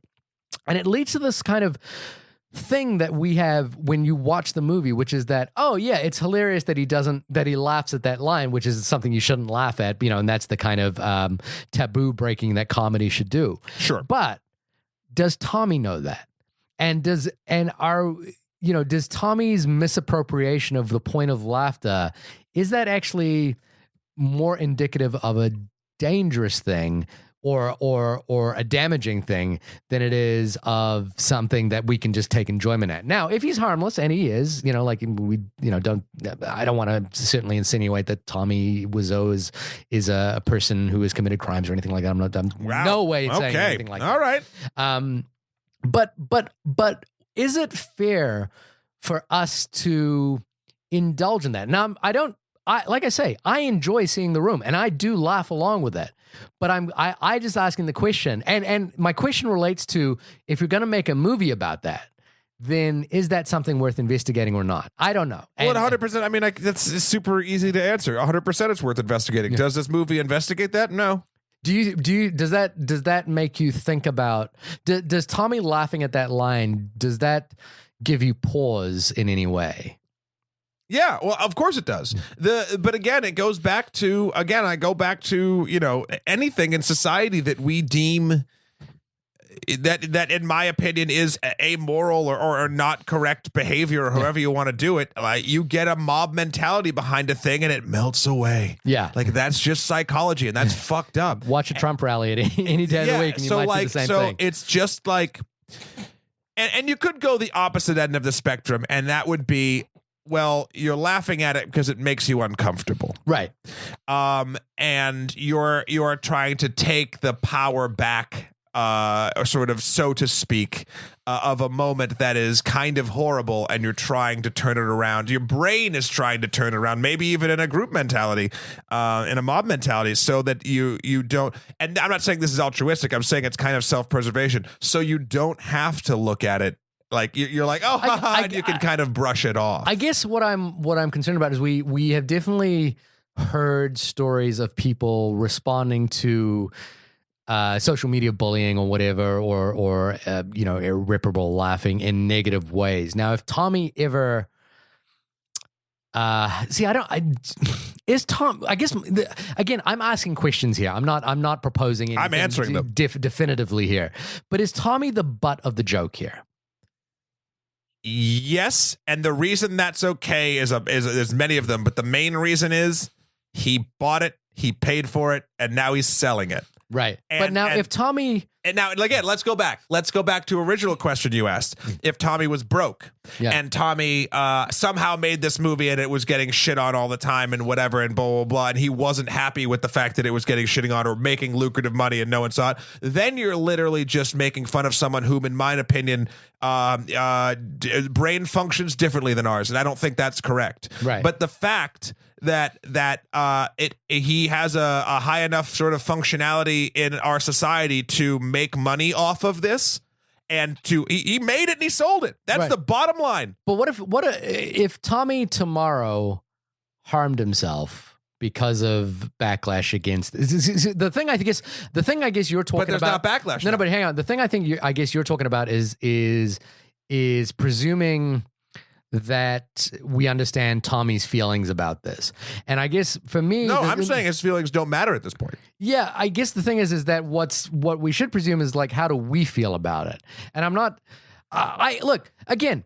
And it leads to this kind of thing that we have when you watch the movie, which is that, oh yeah, it's hilarious that he laughs at that line, which is something you shouldn't laugh at, and that's the kind of taboo breaking that comedy should do. Sure. But does Tommy know that? And does Tommy's misappropriation of the point of laughter, is that actually more indicative of a dangerous thing or a damaging thing than it is of something that we can just take enjoyment at? Now, if he's harmless, and he is, I don't want to certainly insinuate that Tommy Wiseau is a person who has committed crimes or anything like that. I'm no way saying anything like that. All right. But is it fair for us to indulge in that? Now, like I say, I enjoy seeing The Room, and I do laugh along with that. But I just asking the question, and my question relates to, if you're going to make a movie about that, then is that something worth investigating or not? I don't know. Well, 100%. I mean, that's super easy to answer. 100% it's worth investigating. Yeah. Does this movie investigate that? No. Does that make you think about, does Tommy laughing at that line, does that give you pause in any way? Yeah, well, of course it does. But again, it goes back to, I go back to, anything in society that we deem that in my opinion is amoral or not correct behavior, or however you want to do it. Like, you get a mob mentality behind a thing and it melts away. Yeah. Like, that's just psychology, and that's fucked up. Watch a Trump rally at any day of the week and you might see the same thing. So it's just like, and you could go the opposite end of the spectrum, and that would be, well, you're laughing at it because it makes you uncomfortable. Right. And you're trying to take the power back, or sort of, so to speak, of a moment that is kind of horrible, and you're trying to turn it around. Your brain is trying to turn it around, maybe even in a group mentality, in a mob mentality, so that you don't, and I'm not saying this is altruistic, I'm saying it's kind of self-preservation, so you don't have to look at it like you're like, oh, and you can kind of brush it off. I guess what I'm concerned about is we have definitely heard stories of people responding to social media bullying or whatever, or irreparable laughing in negative ways. Now, if Tommy ever, is Tom? I guess again, I'm asking questions here. I'm not proposing anything. I'm answering them definitively here. But is Tommy the butt of the joke here? Yes, and the reason that's okay is there's many of them, but the main reason is he bought it, he paid for it, and now he's selling it. Right. But now if Tommy... And now, again, let's go back. Let's go back to original question you asked. If Tommy was broke, and Tommy somehow made this movie and it was getting shit on all the time and whatever and blah, blah, blah, and he wasn't happy with the fact that it was getting shitting on or making lucrative money and no one saw it, then you're literally just making fun of someone whom, in my opinion, brain functions differently than ours. And I don't think that's correct. Right. But the fact that he has a high enough sort of functionality in our society to make money off of this, and he made it and he sold it. That's the bottom line. But what if Tommy tomorrow harmed himself because of backlash against the thing? I guess you're talking about. But there's not backlash. No, but hang on. The thing I guess you're talking about is presuming that we understand Tommy's feelings about this. And I guess for me... No, I'm saying his feelings don't matter at this point. Yeah, I guess the thing is that what we should presume is, like, how do we feel about it? And I'm not... look, again,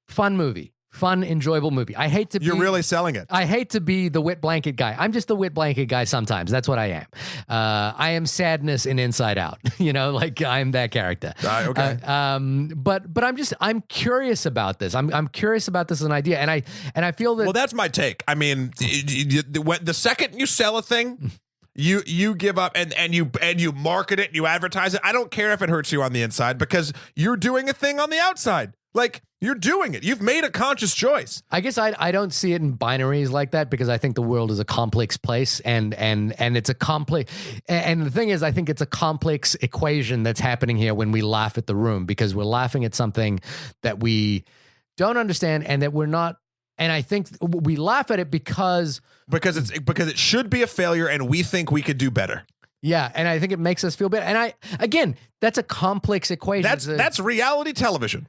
fun movie. Fun, enjoyable movie. I hate to be... You're really selling it. I hate to be the wet blanket guy. I'm just the wet blanket guy sometimes. That's what I am. I am sadness in Inside Out. Like, I'm that character. Okay. But I'm curious about this. I'm curious about this as an idea. And I feel that... Well, that's my take. I mean, the second you sell a thing... You give up and you market it and you advertise it. I don't care if it hurts you on the inside, because you're doing a thing on the outside. Like, you're doing it. You've made a conscious choice. I guess I don't see it in binaries like that, because I think the world is a complex place, and it's a complex. And the thing is, I think it's a complex equation that's happening here when we laugh at The Room, because we're laughing at something that we don't understand and that we're not. And I think we laugh at it because it should be a failure, and we think we could do better. Yeah, and I think it makes us feel better. And again, that's a complex equation. That's reality television.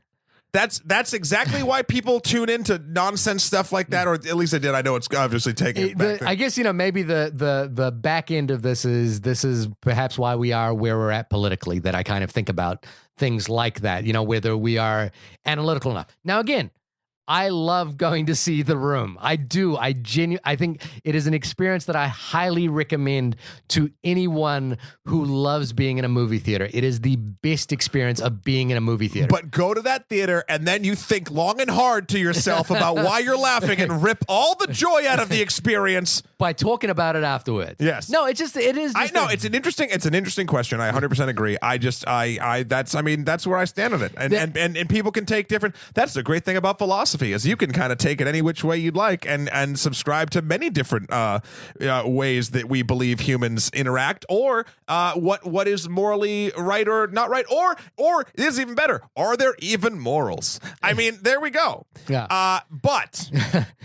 That's exactly why people tune into nonsense stuff like that, or at least they did. I know it's obviously taking it back. I guess maybe the back end of this is perhaps why we are where we're at politically. That I kind of think about things like that. Whether we are analytical enough. Now, again, I love going to see The Room. I do. I think it is an experience that I highly recommend to anyone who loves being in a movie theater. It is the best experience of being in a movie theater. But go to that theater and then you think long and hard to yourself about why you're laughing and rip all the joy out of the experience by talking about it afterwards. Yes. No, it is. I know it's an interesting question. I 100% agree. That's where I stand on it. And people can take different. That's the great thing about philosophy. philosophy is you can kind of take it any which way you'd like and subscribe to many different ways that we believe humans interact, or what is morally right or not right, or it is even better, are there even morals? I mean, there we go. Yeah. But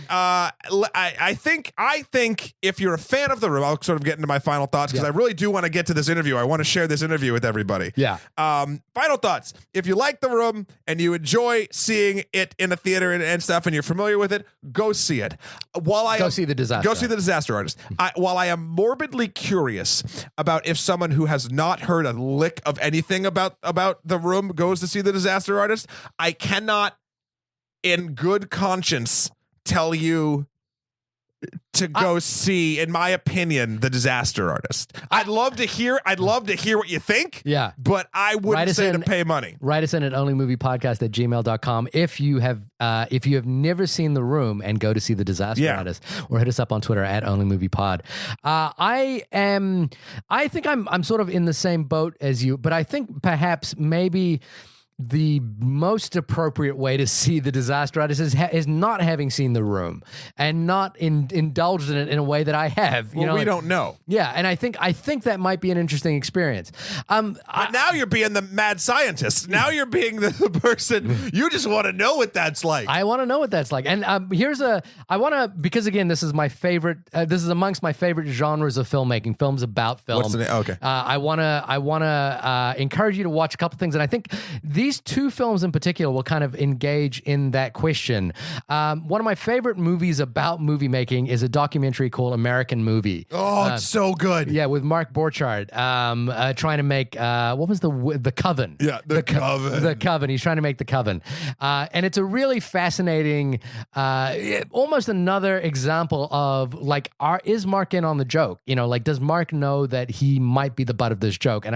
I think if you're a fan of The Room, I'll sort of get into my final thoughts because I really do want to get to this interview. I want to share this interview with everybody. Yeah. Final thoughts. If you like The Room and you enjoy seeing it in a theater and stuff, and you're familiar with it, go see it. Go see The Disaster Artist. While I am morbidly curious about if someone who has not heard a lick of anything about The Room goes to see The Disaster Artist, I cannot, in good conscience, tell you to go see, in my opinion, The Disaster Artist. I'd love to hear what you think. Yeah. But I wouldn't say to pay money. Write us in at onlymoviepodcast@gmail.com if you have never seen The Room and go to see The Disaster Artist, or hit us up on Twitter at onlymoviepod. I think I'm sort of in the same boat as you, but I think perhaps maybe the most appropriate way to see The Disaster Artist is not having seen The Room and not indulged in it in a way that I have. Well, we don't know. Yeah, and I think that might be an interesting experience. But now you're being the mad scientist. Now you're being the person. You just want to know what that's like. I want to know what that's like. And because again, this is my favorite. This is amongst my favorite genres of filmmaking. Films about film. What's the name? Okay. I want to encourage you to watch a couple things, and I think these two films in particular will kind of engage in that question. One of my favorite movies about movie making is a documentary called American Movie. Oh, it's so good. Yeah, with Mark Borchardt trying to make what was the Coven? Yeah, the Coven. The Coven. He's trying to make the Coven, and it's a really fascinating, almost another example of like, is Mark in on the joke? You know, like, does Mark know that he might be the butt of this joke? And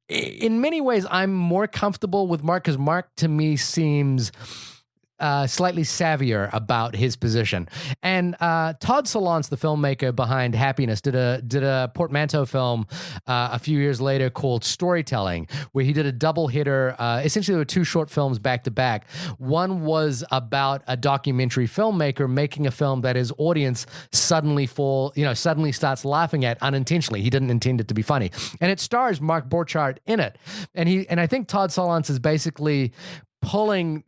in many ways, I'm more comfortable with Mark because Mark to me seems slightly savvier about his position. And Todd Solondz, the filmmaker behind Happiness, did a portmanteau film a few years later called Storytelling, where he did a double hitter. Essentially, there were two short films back to back. One was about a documentary filmmaker making a film that his audience suddenly starts laughing at unintentionally. He didn't intend it to be funny, and it stars Mark Borchardt in it. And I think Todd Solondz is basically pulling,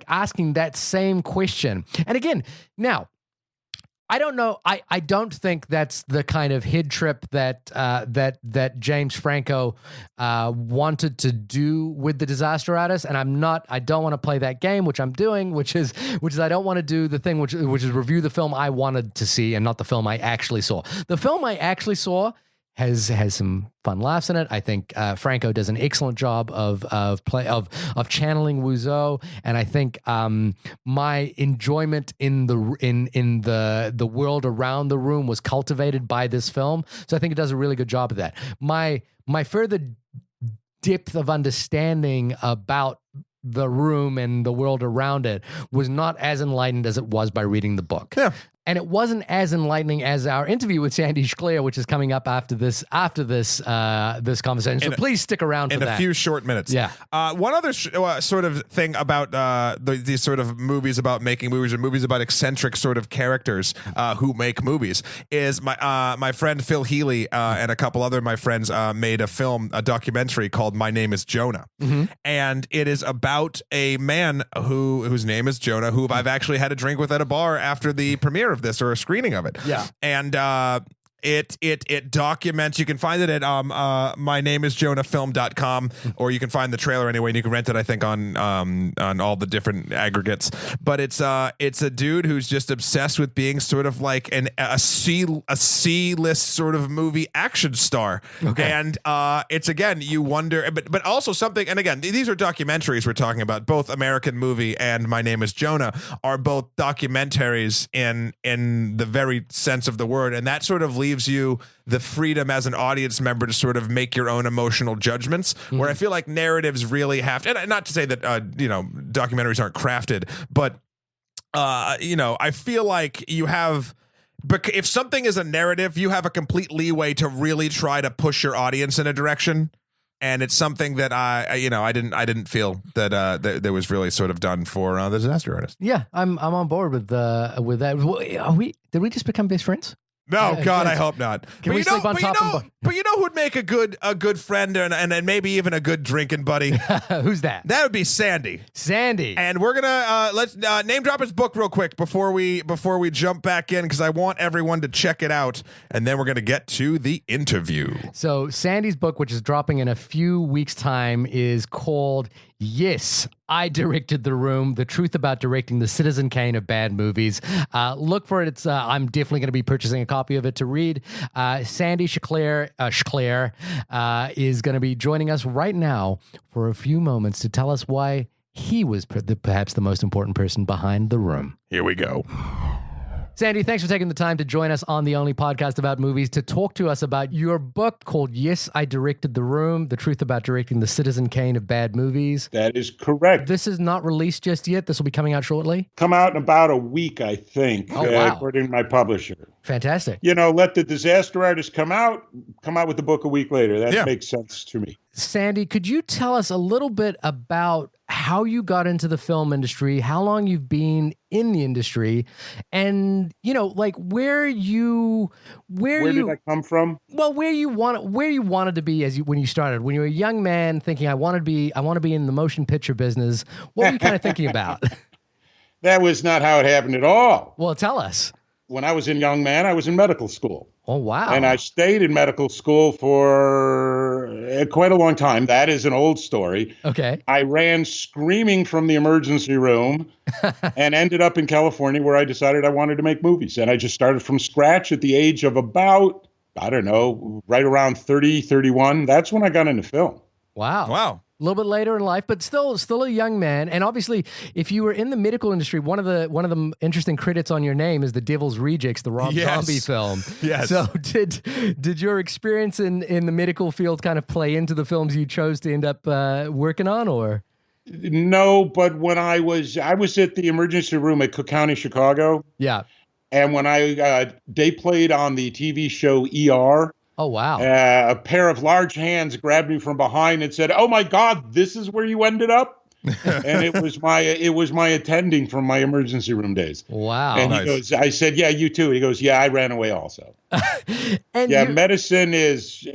asking that same question. And again, now, I don't know. I don't think that's the kind of head trip that James Franco wanted to do with The Disaster Artist. And I don't want to play that game, which I'm doing, which is I don't want to do the thing which is review the film I wanted to see and not the film I actually saw. The film I actually saw has some fun laughs in it. I think Franco does an excellent job of channeling Wiseau, and I think my enjoyment in the world around The Room was cultivated by this film. So I think it does a really good job of that. My further depth of understanding about The Room and the world around it was not as enlightened as it was by reading the book. Yeah. And it wasn't as enlightening as our interview with Sandy Schklair, which is coming up after this conversation. So please stick around for that. In a few short minutes. Yeah. One other sort of thing about these sort of movies about making movies, or movies about eccentric sort of characters who make movies, is my friend Phil Healy and a couple other of my friends made a documentary called My Name is Jonah. Mm-hmm. And it is about a man whose name is Jonah, who I've actually had a drink with at a bar after the premiere of this, or a screening of it. Yeah. And it documents, you can find it at mynameisjonahfilm.com, or you can find the trailer anyway, and you can rent it, I think, on all the different aggregates. But it's a dude who's just obsessed with being sort of like a C-list sort of movie action star. Okay. And it's, again, you wonder, but also something, and again, these are documentaries we're talking about. Both American Movie and My Name is Jonah are both documentaries in the very sense of the word, and that sort of leaves you the freedom as an audience member to sort of make your own emotional judgments, where I feel like narratives really have to, and not to say that documentaries aren't crafted, but I feel like you have, but if something is a narrative, you have a complete leeway to really try to push your audience in a direction. and it's something that I didn't feel that that was really sort of done for the disaster artist. Yeah, I'm on board with that. Did we just become best friends? No, God, I hope not. Can we sleep on top of But you know who'd make a good friend and maybe even a good drinking buddy? Who's that? That would be Sandy. Sandy. And we're gonna let's name drop his book real quick before we jump back in, because I want everyone to check it out, and then we're gonna get to the interview. So Sandy's book, which is dropping in a few weeks' time, is called Yes, I Directed the Room, The Truth About Directing the Citizen Kane of Bad Movies. Look for it. I'm definitely going to be purchasing a copy of it to read. Sandy Schklair is going to be joining us right now for a few moments to tell us why he was perhaps the most important person behind the room. Here we go. Sandy, thanks for taking the time to join us on the only podcast about movies to talk to us about your book called Yes, I Directed the Room, The Truth About Directing the Citizen Kane of Bad Movies. That is correct. This is not released just yet. This will be coming out shortly. Come out in about a week, I think, Oh, wow. according to my publisher. Fantastic. Let the disaster artist come out with the book a week later. That makes sense to me. Sandy, could you tell us a little bit about how you got into the film industry, how long you've been in the industry, and where did I come from? Well, where you wanted to be when you started, when you were a young man thinking I want to be in the motion picture business. What were you kind of thinking about? That was not how it happened at all. Well, tell us. When I was a young man, I was in medical school. Oh, wow. And I stayed in medical school for quite a long time. That is an old story. Okay. I ran screaming from the emergency room and ended up in California, where I decided I wanted to make movies. And I just started from scratch at the age of about, I don't know, right around 30, 31. That's when I got into film. Wow. A little bit later in life, but still a young man. And obviously, if you were in the medical industry, one of the interesting credits on your name is The Devil's Rejects, the Rob Zombie film. Yes. So did your experience in the medical field kind of play into the films you chose to end up working on, or? No, but when I was at the emergency room at Cook County, Chicago. Yeah. And when they played on the TV show ER. Oh, wow. A pair of large hands grabbed me from behind and said, "Oh my God, this is where you ended up?" And it was my attending from my emergency room days. Wow. And he goes, I said, "Yeah, you too." He goes, "Yeah, I ran away also." And medicine is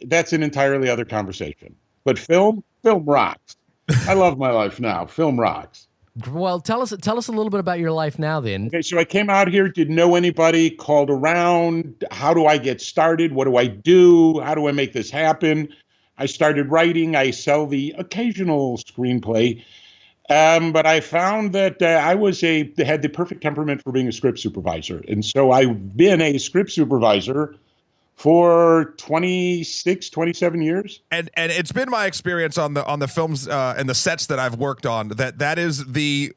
that's an entirely other conversation. But film rocks. I love my life now. Film rocks. Well, tell us a little bit about your life now then. Okay, so I came out here, didn't know anybody, called around. How do I get started? What do I do? How do I make this happen? I started writing. I sell the occasional screenplay. But I found that I had the perfect temperament for being a script supervisor. And so I've been a script supervisor for 26, 27 years. And it's been my experience on the films and the sets that I've worked on that is the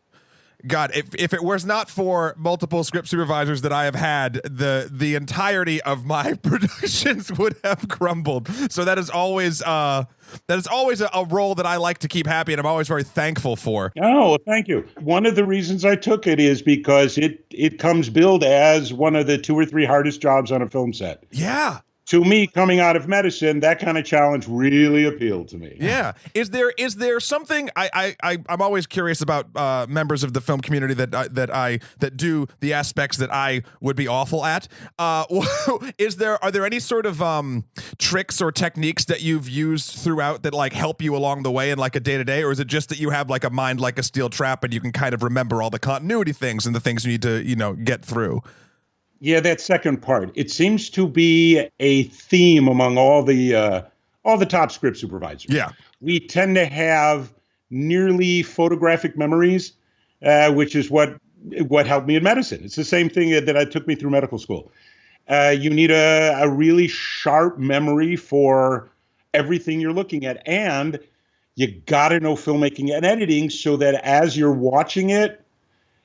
God, if it was not for multiple script supervisors that I have had, the entirety of my productions would have crumbled. So that is always a role that I like to keep happy, and I'm always very thankful for. Oh, thank you. One of the reasons I took it is because it comes billed as one of the 2 or 3 hardest jobs on a film set. Yeah. To me, coming out of medicine, that kind of challenge really appealed to me. Yeah. Is there something I'm always curious about members of the film community that do the aspects that I would be awful at. Are there any sort of tricks or techniques that you've used throughout that like help you along the way in like a day-to-day, or is it just that you have like a mind like a steel trap and you can kind of remember all the continuity things and the things you need to, get through? Yeah, that second part. It seems to be a theme among all the top script supervisors. Yeah. We tend to have nearly photographic memories, which is what helped me in medicine. It's the same thing that took me through medical school. You need a really sharp memory for everything you're looking at, and you got to know filmmaking and editing so that as you're watching it,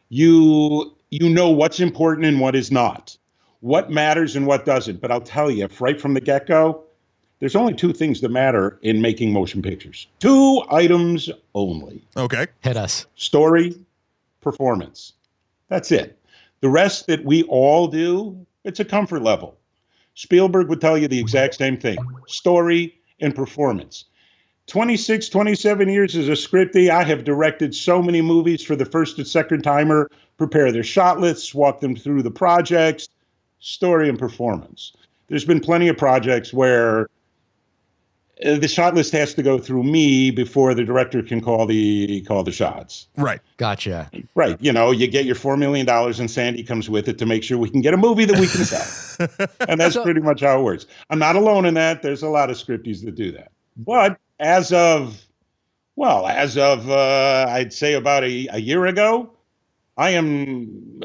you know what's important and what is not, what matters and what doesn't. But I'll tell you, right from the get-go, there's only 2 things that matter in making motion pictures. 2 items only. Okay. Hit us. Story, performance. That's it. The rest that we all do, it's a comfort level. Spielberg would tell you the exact same thing. Story and performance. 26, 27 years as a scriptie, I have directed so many movies for the first and second timer, prepare their shot lists, walk them through the projects, story and performance. There's been plenty of projects where the shot list has to go through me before the director can call the shots. Right. Gotcha. Right. You know, you get your $4 million and Sandy comes with it to make sure we can get a movie that we can sell. And that's pretty much how it works. I'm not alone in that. There's a lot of scripties that do that. But as of I'd say about a year ago, I am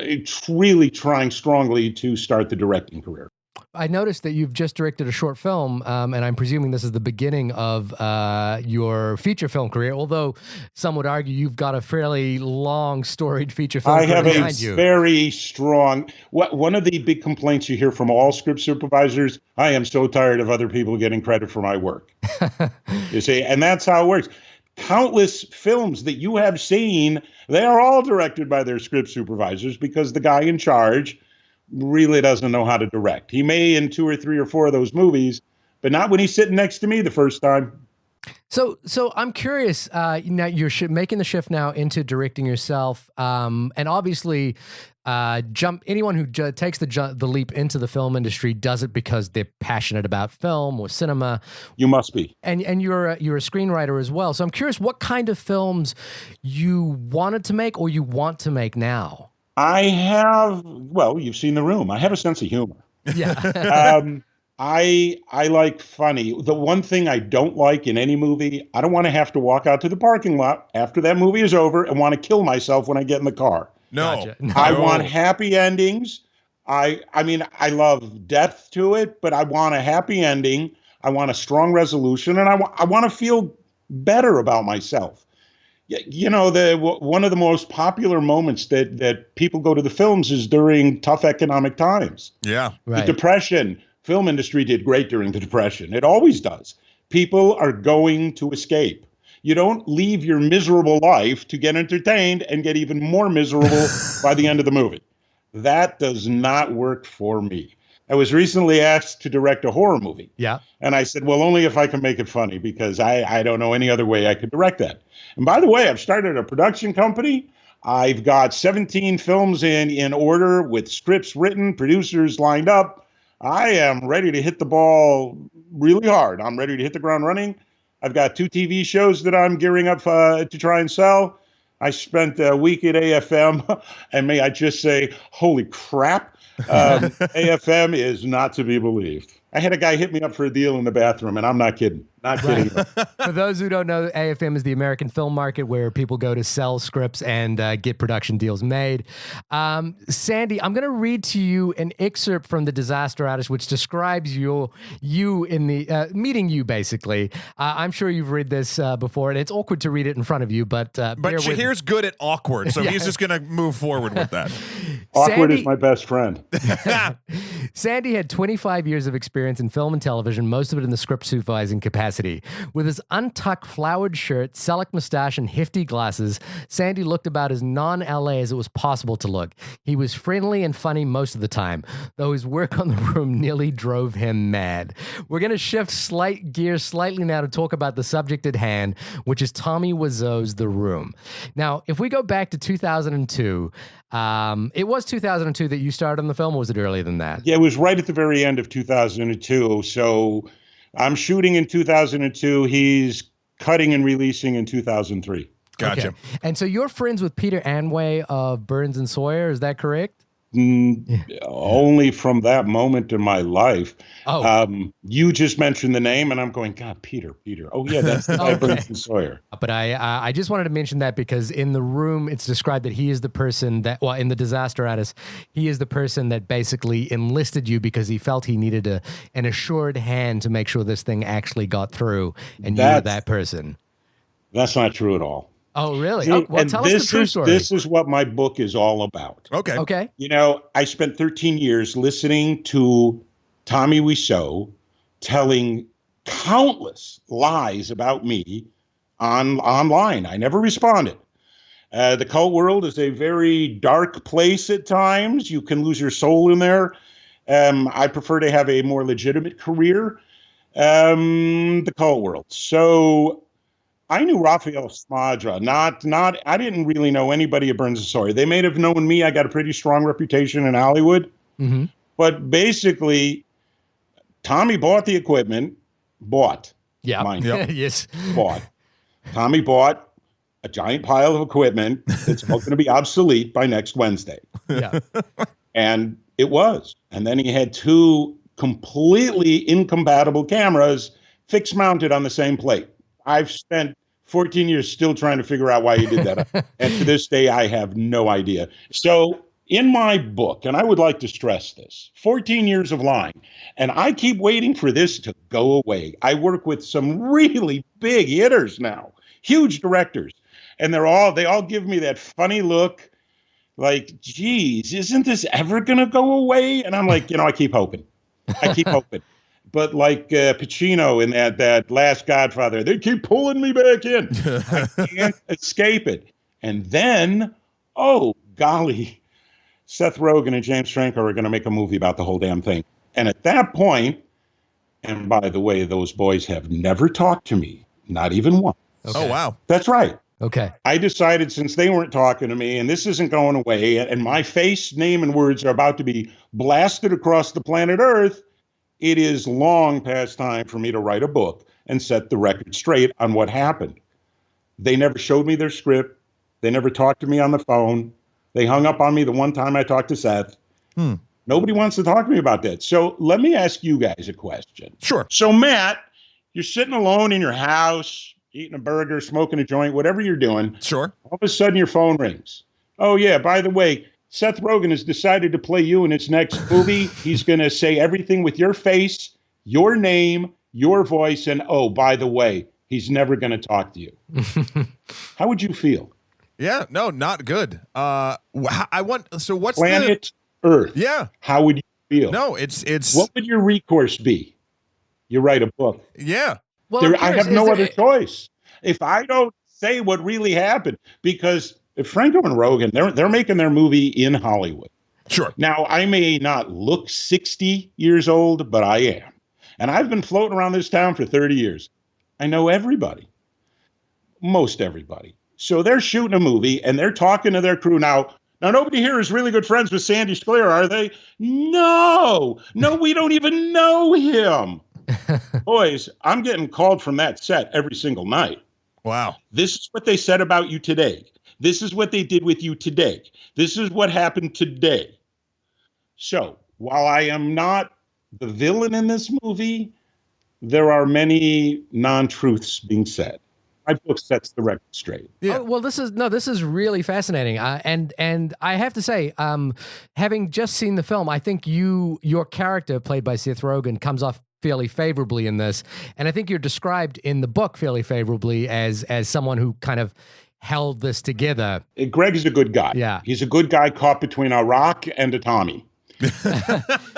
really trying strongly to start the directing career. I noticed that you've just directed a short film, and I'm presuming this is the beginning of your feature film career, although some would argue you've got a fairly long, storied feature film career behind you. Very strong... One of the big complaints you hear from all script supervisors, I am so tired of other people getting credit for my work. You see, and that's how it works. Countless films that you have seen, they are all directed by their script supervisors because the guy in charge really doesn't know how to direct. He may in 2 or 3 or 4 of those movies, but not when he's sitting next to me the first time. So I'm curious. Now you're making the shift now into directing yourself, and obviously, anyone who takes the leap into the film industry does it because they're passionate about film or cinema. You must be, and you're a screenwriter as well. So I'm curious what kind of films you wanted to make or you want to make now. You've seen The Room. I have a sense of humor. Yeah. I like funny. The one thing I don't like in any movie, I don't want to have to walk out to the parking lot after that movie is over and want to kill myself when I get in the car. No. Gotcha. No. I want happy endings. I mean, I love depth to it, but I want a happy ending. I want a strong resolution, and I want to feel better about myself. You know, one of the most popular moments that people go to the films is during tough economic times. Yeah. Right. The Depression, film industry did great during the Depression. It always does. People are going to escape. You don't leave your miserable life to get entertained and get even more miserable by the end of the movie. That does not work for me. I was recently asked to direct a horror movie. Yeah. And I said, well, only if I can make it funny, because I don't know any other way I could direct that. And by the way, I've started a production company. I've got 17 films in order with scripts written, producers lined up. I am ready to hit the ball really hard. I'm ready to hit the ground running. I've got 2 TV shows that I'm gearing up to try and sell. I spent a week at AFM, and may I just say, holy crap, AFM is not to be believed. I had a guy hit me up for a deal in the bathroom, and I'm not kidding. Not kidding. For those who don't know, AFM is the American film market where people go to sell scripts and get production deals made. Sandy, I'm going to read to you an excerpt from The Disaster Artist, which describes you in the meeting you, basically. I'm sure you've read this before, and it's awkward to read it in front of you, but Shahir's good at awkward, so Yeah. he's just going to move forward with that. Awkward is my best friend. Sandy had 25 years of experience in film and television, most of it in the script supervising capacity. With his untucked flowered shirt, Selleck mustache, and hefty glasses, Sandy looked about as non-LA as it was possible to look. He was friendly and funny most of the time, though his work on The Room nearly drove him mad. We're going to shift gears slightly now to talk about the subject at hand, which is Tommy Wiseau's The Room. Now, if we go back to 2002, it was 2002 that you started on the film, or was it earlier than that? Yeah, it was right at the very end of 2002. So I'm shooting in 2002. He's cutting and releasing in 2003. Gotcha. Okay. And so you're friends with Peter Anway of Burns and Sawyer, is that correct? Only from that moment in my life. Oh. You just mentioned the name, and I'm going, God, Peter. Oh, yeah, that's the guy Burns and Sawyer. But I just wanted to mention that because in The Room, it's described that he is the person that, well, in The Disaster Artist, he is the person that basically enlisted you because he felt he needed an assured hand to make sure this thing actually got through, and you were that person. That's not true at all. Oh, really? See, well, tell us the true story. This is what my book is all about. Okay. You know, I spent 13 years listening to Tommy Wiseau telling countless lies about me online. I never responded. The cult world is a very dark place at times. You can lose your soul in there. I prefer to have a more legitimate career. The cult world. So I knew Raphael Smadra. I didn't really know anybody at Burns & Sawyer. They may have known me. I got a pretty strong reputation in Hollywood. Mm-hmm. But basically, Tommy bought the equipment. Yeah. Mind you. Yes. Bought. Tommy bought a giant pile of equipment that's going to be obsolete by next Wednesday. Yeah. And it was. And then he had two completely incompatible cameras fixed mounted on the same plate. I've spent 14 years still trying to figure out why he did that. And to this day, I have no idea. So in my book, and I would like to stress this, 14 years of lying, and I keep waiting for this to go away. I work with some really big hitters now, huge directors, and they all give me that funny look like, geez, isn't this ever going to go away? And I'm like, I keep hoping. But like Pacino in that last Godfather, they keep pulling me back in. I can't escape it. And then, oh, golly, Seth Rogan and James Franco are going to make a movie about the whole damn thing. And at that point, and by the way, those boys have never talked to me, not even once. Okay. Oh, wow. That's right. Okay. I decided since they weren't talking to me and this isn't going away and my face, name, and words are about to be blasted across the planet Earth, it is long past time for me to write a book and set the record straight on what happened. They never showed me their script. They never talked to me on the phone. They hung up on me the one time I talked to Seth. Nobody wants to talk to me about that. So let me ask you guys a question. Sure. So, Matt, you're sitting alone in your house, eating a burger, smoking a joint, whatever you're doing. Sure. All of a sudden, your phone rings. Oh, yeah, by the way, Seth Rogan has decided to play you in his next movie. He's going to say everything with your face, your name, your voice, and oh, by the way, he's never going to talk to you. How would you feel? Yeah, no, not good. So what's Planet Earth. Yeah. How would you feel? No, it's. What would your recourse be? You write a book. Yeah. Well, I have no other choice. If I don't say what really happened, because if Franco and Rogan, they're making their movie in Hollywood. Sure. Now, I may not look 60 years old, but I am. And I've been floating around this town for 30 years. I know everybody. Most everybody. So they're shooting a movie and they're talking to their crew. Now nobody here is really good friends with Sandy Schklair, are they? No, we don't even know him. Boys, I'm getting called from that set every single night. Wow. This is what they said about you today. This is what they did with you today. This is what happened today. So while I am not the villain in this movie, there are many non-truths being said. My book sets the record straight. Yeah. Oh, well, this is really fascinating. And I have to say, having just seen the film, I think your character played by Seth Rogan comes off fairly favorably in this. And I think you're described in the book fairly favorably as someone who kind of held this together. Greg is a good guy. Yeah. He's a good guy caught between a rock and a Tommy.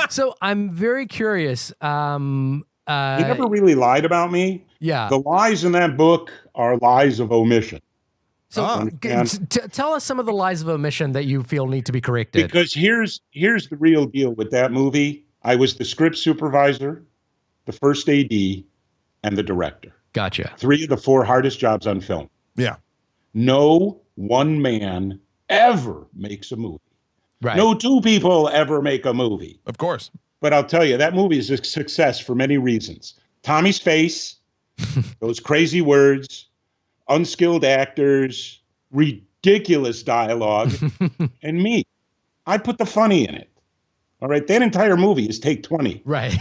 So I'm very curious. He never really lied about me. Yeah. The lies in that book are lies of omission. So tell us some of the lies of omission that you feel need to be corrected. Because here's the real deal with that movie. I was the script supervisor, the first AD, and the director. Gotcha. 3 of the 4 hardest jobs on film. Yeah. No one man ever makes a movie. Right. No 2 people ever make a movie. Of course. But I'll tell you, that movie is a success for many reasons. Tommy's face, those crazy words, unskilled actors, ridiculous dialogue, and me. I put the funny in it. All right, that entire movie is take 20. Right.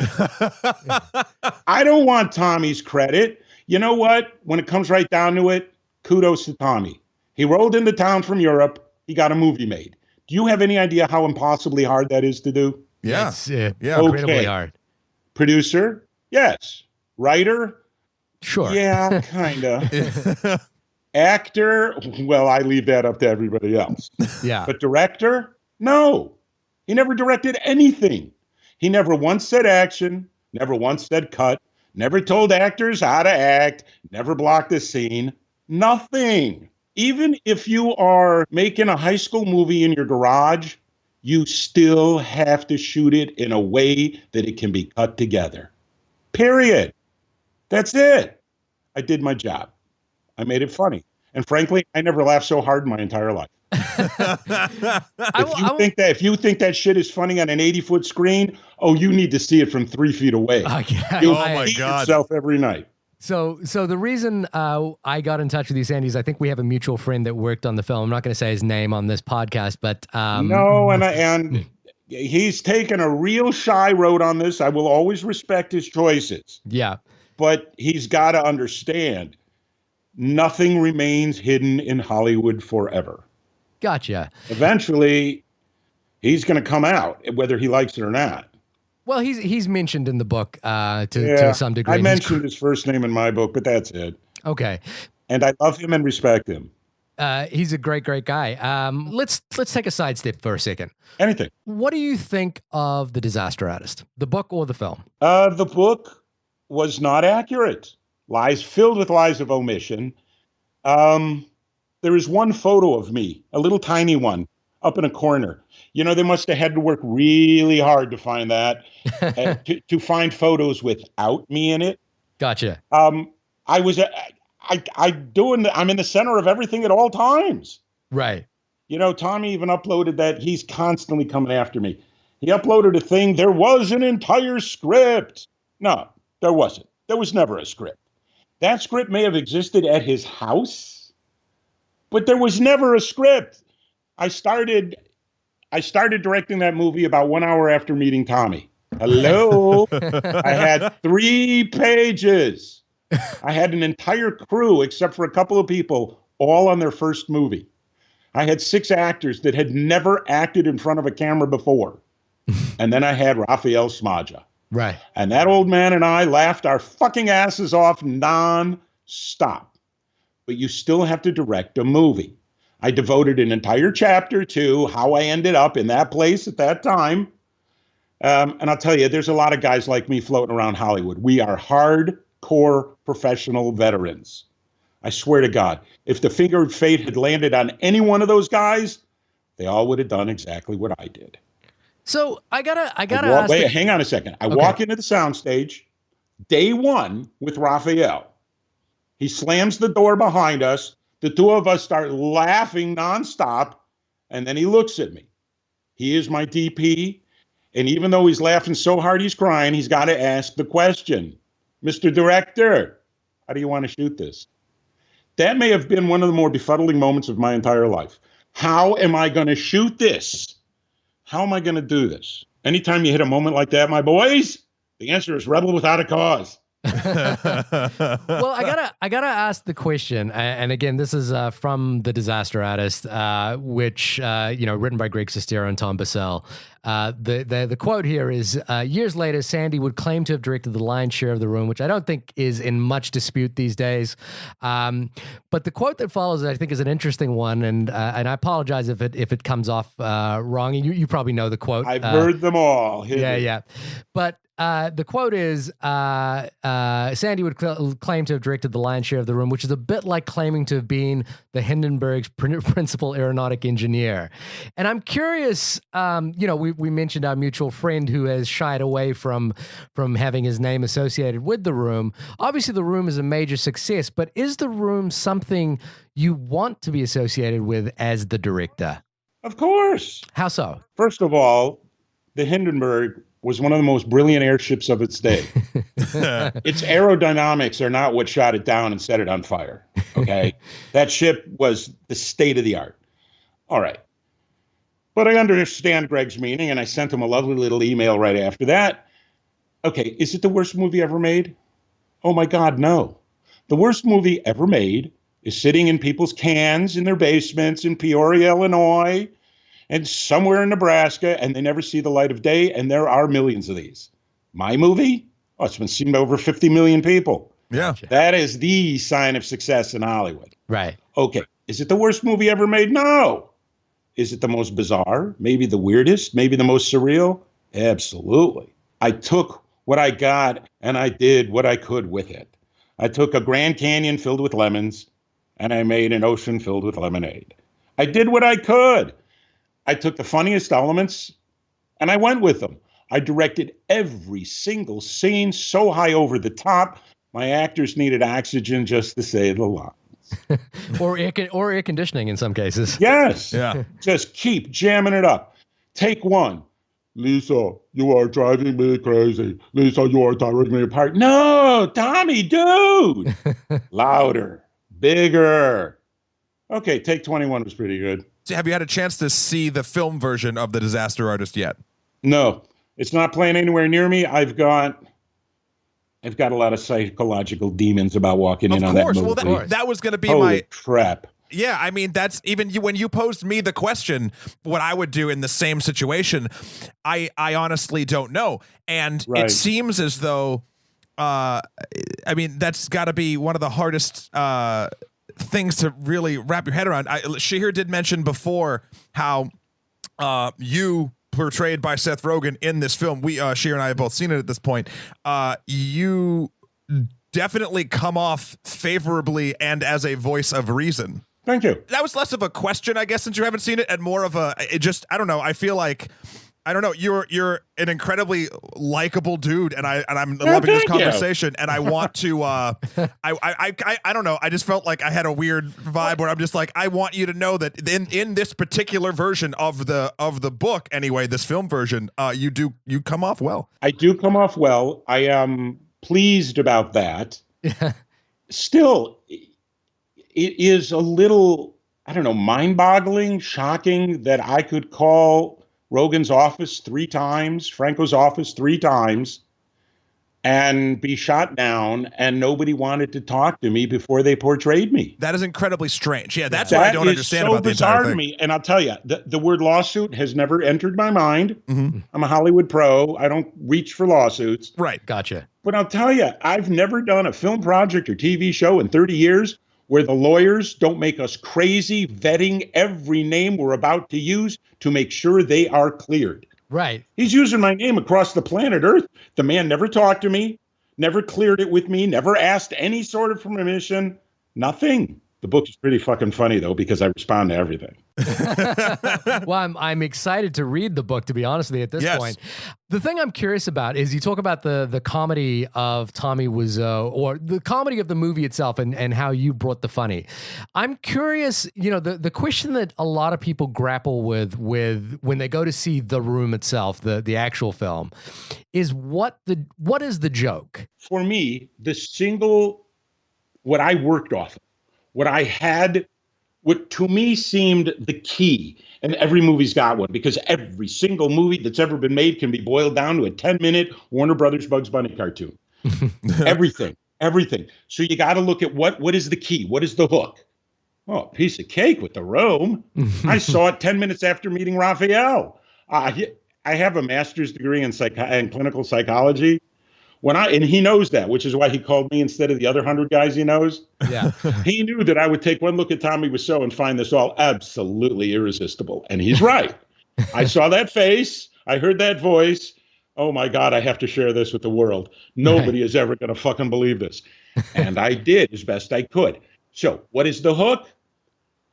I don't want Tommy's credit. You know what? When it comes right down to it, kudos to Tommy. He rolled into town from Europe. He got a movie made. Do you have any idea how impossibly hard that is to do? Yeah. Yeah. Incredibly hard. Producer? Yes. Writer? Sure. Yeah, kind of. Actor? Well, I leave that up to everybody else. Yeah. But director? No. He never directed anything. He never once said action, never once said cut, never told actors how to act, never blocked a scene. Nothing. Even if you are making a high school movie in your garage, you still have to shoot it in a way that it can be cut together. Period. That's it. I did my job. I made it funny. And frankly, I never laughed so hard in my entire life. If you think that shit is funny on an 80-foot screen, oh, you need to see it from 3 feet away. You'll hate yourself every night. So the reason I got in touch with you, Sandy, is I think we have a mutual friend that worked on the film. I'm not going to say his name on this podcast, but no, and he's taken a real shy road on this. I will always respect his choices. Yeah, but he's got to understand, nothing remains hidden in Hollywood forever. Gotcha. Eventually, he's going to come out, whether he likes it or not. Well, he's mentioned in the book to some degree. I mentioned his first name in my book, but that's it. Okay. And I love him and respect him. He's a great guy. Let's take a sidestep for a second. Anything. What do you think of The Disaster Artist, the book or the film? The book was not accurate. Filled with lies of omission. There is one photo of me, a little tiny one, up in a corner. You know, they must have had to work really hard to find that, to find photos without me in it. Gotcha. I'm in the center of everything at all times. Right. You know, Tommy even uploaded that. He's constantly coming after me. He uploaded a thing. There was an entire script. No, there wasn't. There was never a script. That script may have existed at his house, but there was never a script. I started directing that movie about 1 hour after meeting Tommy. Hello. I had 3 pages. I had an entire crew, except for a couple of people, all on their first movie. I had 6 actors that had never acted in front of a camera before. And then I had Raphael Smadja. Right. And that old man and I laughed our fucking asses off non-stop. But you still have to direct a movie. I devoted an entire chapter to how I ended up in that place at that time. And I'll tell you, there's a lot of guys like me floating around Hollywood. We are hardcore professional veterans. I swear to God, if the finger of fate had landed on any one of those guys, they all would have done exactly what I did. So I gotta ask. Wait, hang on a second. I walk into the soundstage, day 1 with Raphael. He slams the door behind us. The 2 of us start laughing nonstop, and then he looks at me. He is my DP, and even though he's laughing so hard he's crying, he's got to ask the question, Mr. Director, how do you want to shoot this? That may have been one of the more befuddling moments of my entire life. How am I going to shoot this? How am I going to do this? Anytime you hit a moment like that, my boys, the answer is rebel without a cause. Well, I gotta ask the question, and again, this is from The Disaster Artist, which written by Greg Sestero and Tom Bissell. The quote here is, years later, Sandy would claim to have directed the lion's share of The Room, which I don't think is in much dispute these days. But the quote that follows, I think, is an interesting one, and I apologize if it comes off wrong. You probably know the quote. I've heard them all. Yeah. But the quote is, Sandy would claim to have directed the lion's share of The Room, which is a bit like claiming to have been the Hindenburg's principal aeronautic engineer. And I'm curious, we mentioned our mutual friend who has shied away from having his name associated with The Room. Obviously, The Room is a major success, but is The Room something you want to be associated with as the director? Of course. How so? First of all, the Hindenburg was one of the most brilliant airships of its day. Its aerodynamics are not what shot it down and set it on fire, okay? That ship was the state of the art. All right. But I understand Greg's meaning, and I sent him a lovely little email right after that. Okay, is it the worst movie ever made? Oh my God, no. The worst movie ever made is sitting in people's cans in their basements in Peoria, Illinois, and somewhere in Nebraska, and they never see the light of day, and there are millions of these. My movie? Oh, it's been seen by over 50 million people. Yeah. That is the sign of success in Hollywood. Right. Okay. Is it the worst movie ever made? No. Is it the most bizarre? Maybe the weirdest? Maybe the most surreal? Absolutely. I took what I got, and I did what I could with it. I took a Grand Canyon filled with lemons, and I made an ocean filled with lemonade. I did what I could. I took the funniest elements and I went with them. I directed every single scene so high over the top My actors needed oxygen just to say the line. or air conditioning in some cases. Yes. Yeah. Just keep jamming it up. Take one. Lisa, you are driving me crazy. Lisa, you are tearing me apart. No, Tommy, dude. Louder, bigger. Okay, take 21 was pretty good. Have you had a chance to see the film version of The Disaster Artist yet? No, it's not playing anywhere near me. I've got a lot of psychological demons about walking in on that movie. Well, that was going to be Holy crap. Yeah, I mean, that's even when you posed me the question, what I would do in the same situation, I honestly don't know. And It seems as though, I mean, that's got to be one of the hardest things to really wrap your head around. Shahir did mention before how you portrayed by Seth Rogan in this film. Shahir and I have both seen it at this point. You definitely come off favorably and as a voice of reason. Thank you. That was less of a question, I guess, since you haven't seen it, and more of I don't know. I feel like, I don't know. You're an incredibly likable dude, and I'm loving this conversation. And I want to. I don't know. I just felt like I had a weird vibe where I'm just like, I want you to know that in this particular version of the book, anyway, this film version, you come off well. I do come off well. I am pleased about that. Still, it is a little, I don't know, mind-boggling, shocking that I could call Rogan's office 3 times, Franco's office 3 times, and be shot down, and nobody wanted to talk to me before they portrayed me. That is incredibly strange. Yeah, that's what I don't understand about the entire thing. To me. And I'll tell you, the word lawsuit has never entered my mind. Mm-hmm. I'm a Hollywood pro. I don't reach for lawsuits. Right. Gotcha. But I'll tell you, I've never done a film project or TV show in 30 years where the lawyers don't make us crazy vetting every name we're about to use to make sure they are cleared. Right. He's using my name across the planet Earth. The man never talked to me, never cleared it with me, never asked any sort of permission, nothing. The book is pretty fucking funny, though, because I respond to everything. Well, I'm excited to read the book, to be honest with you, at this point. The thing I'm curious about is you talk about the comedy of Tommy Wiseau, or the comedy of the movie itself, and how you brought the funny. I'm curious, the question that a lot of people grapple with when they go to see The Room itself, the actual film, is what is the joke? For me, what I worked off of, what I had, what to me seemed the key, and every movie's got one, because every single movie that's ever been made can be boiled down to a 10-minute Warner Brothers Bugs Bunny cartoon. Everything. So you got to look at what is the key? What is the hook? Oh, a piece of cake with the Rome. I saw it 10 minutes after meeting Raphael. I have a master's degree in clinical psychology. And he knows that, which is why he called me instead of the other 100 guys he knows. Yeah. He knew that I would take one look at Tommy Wiseau and find this all absolutely irresistible. And he's right. I saw that face. I heard that voice. Oh, my God, I have to share this with the world. Nobody is ever going to fucking believe this. And I did as best I could. So what is the hook?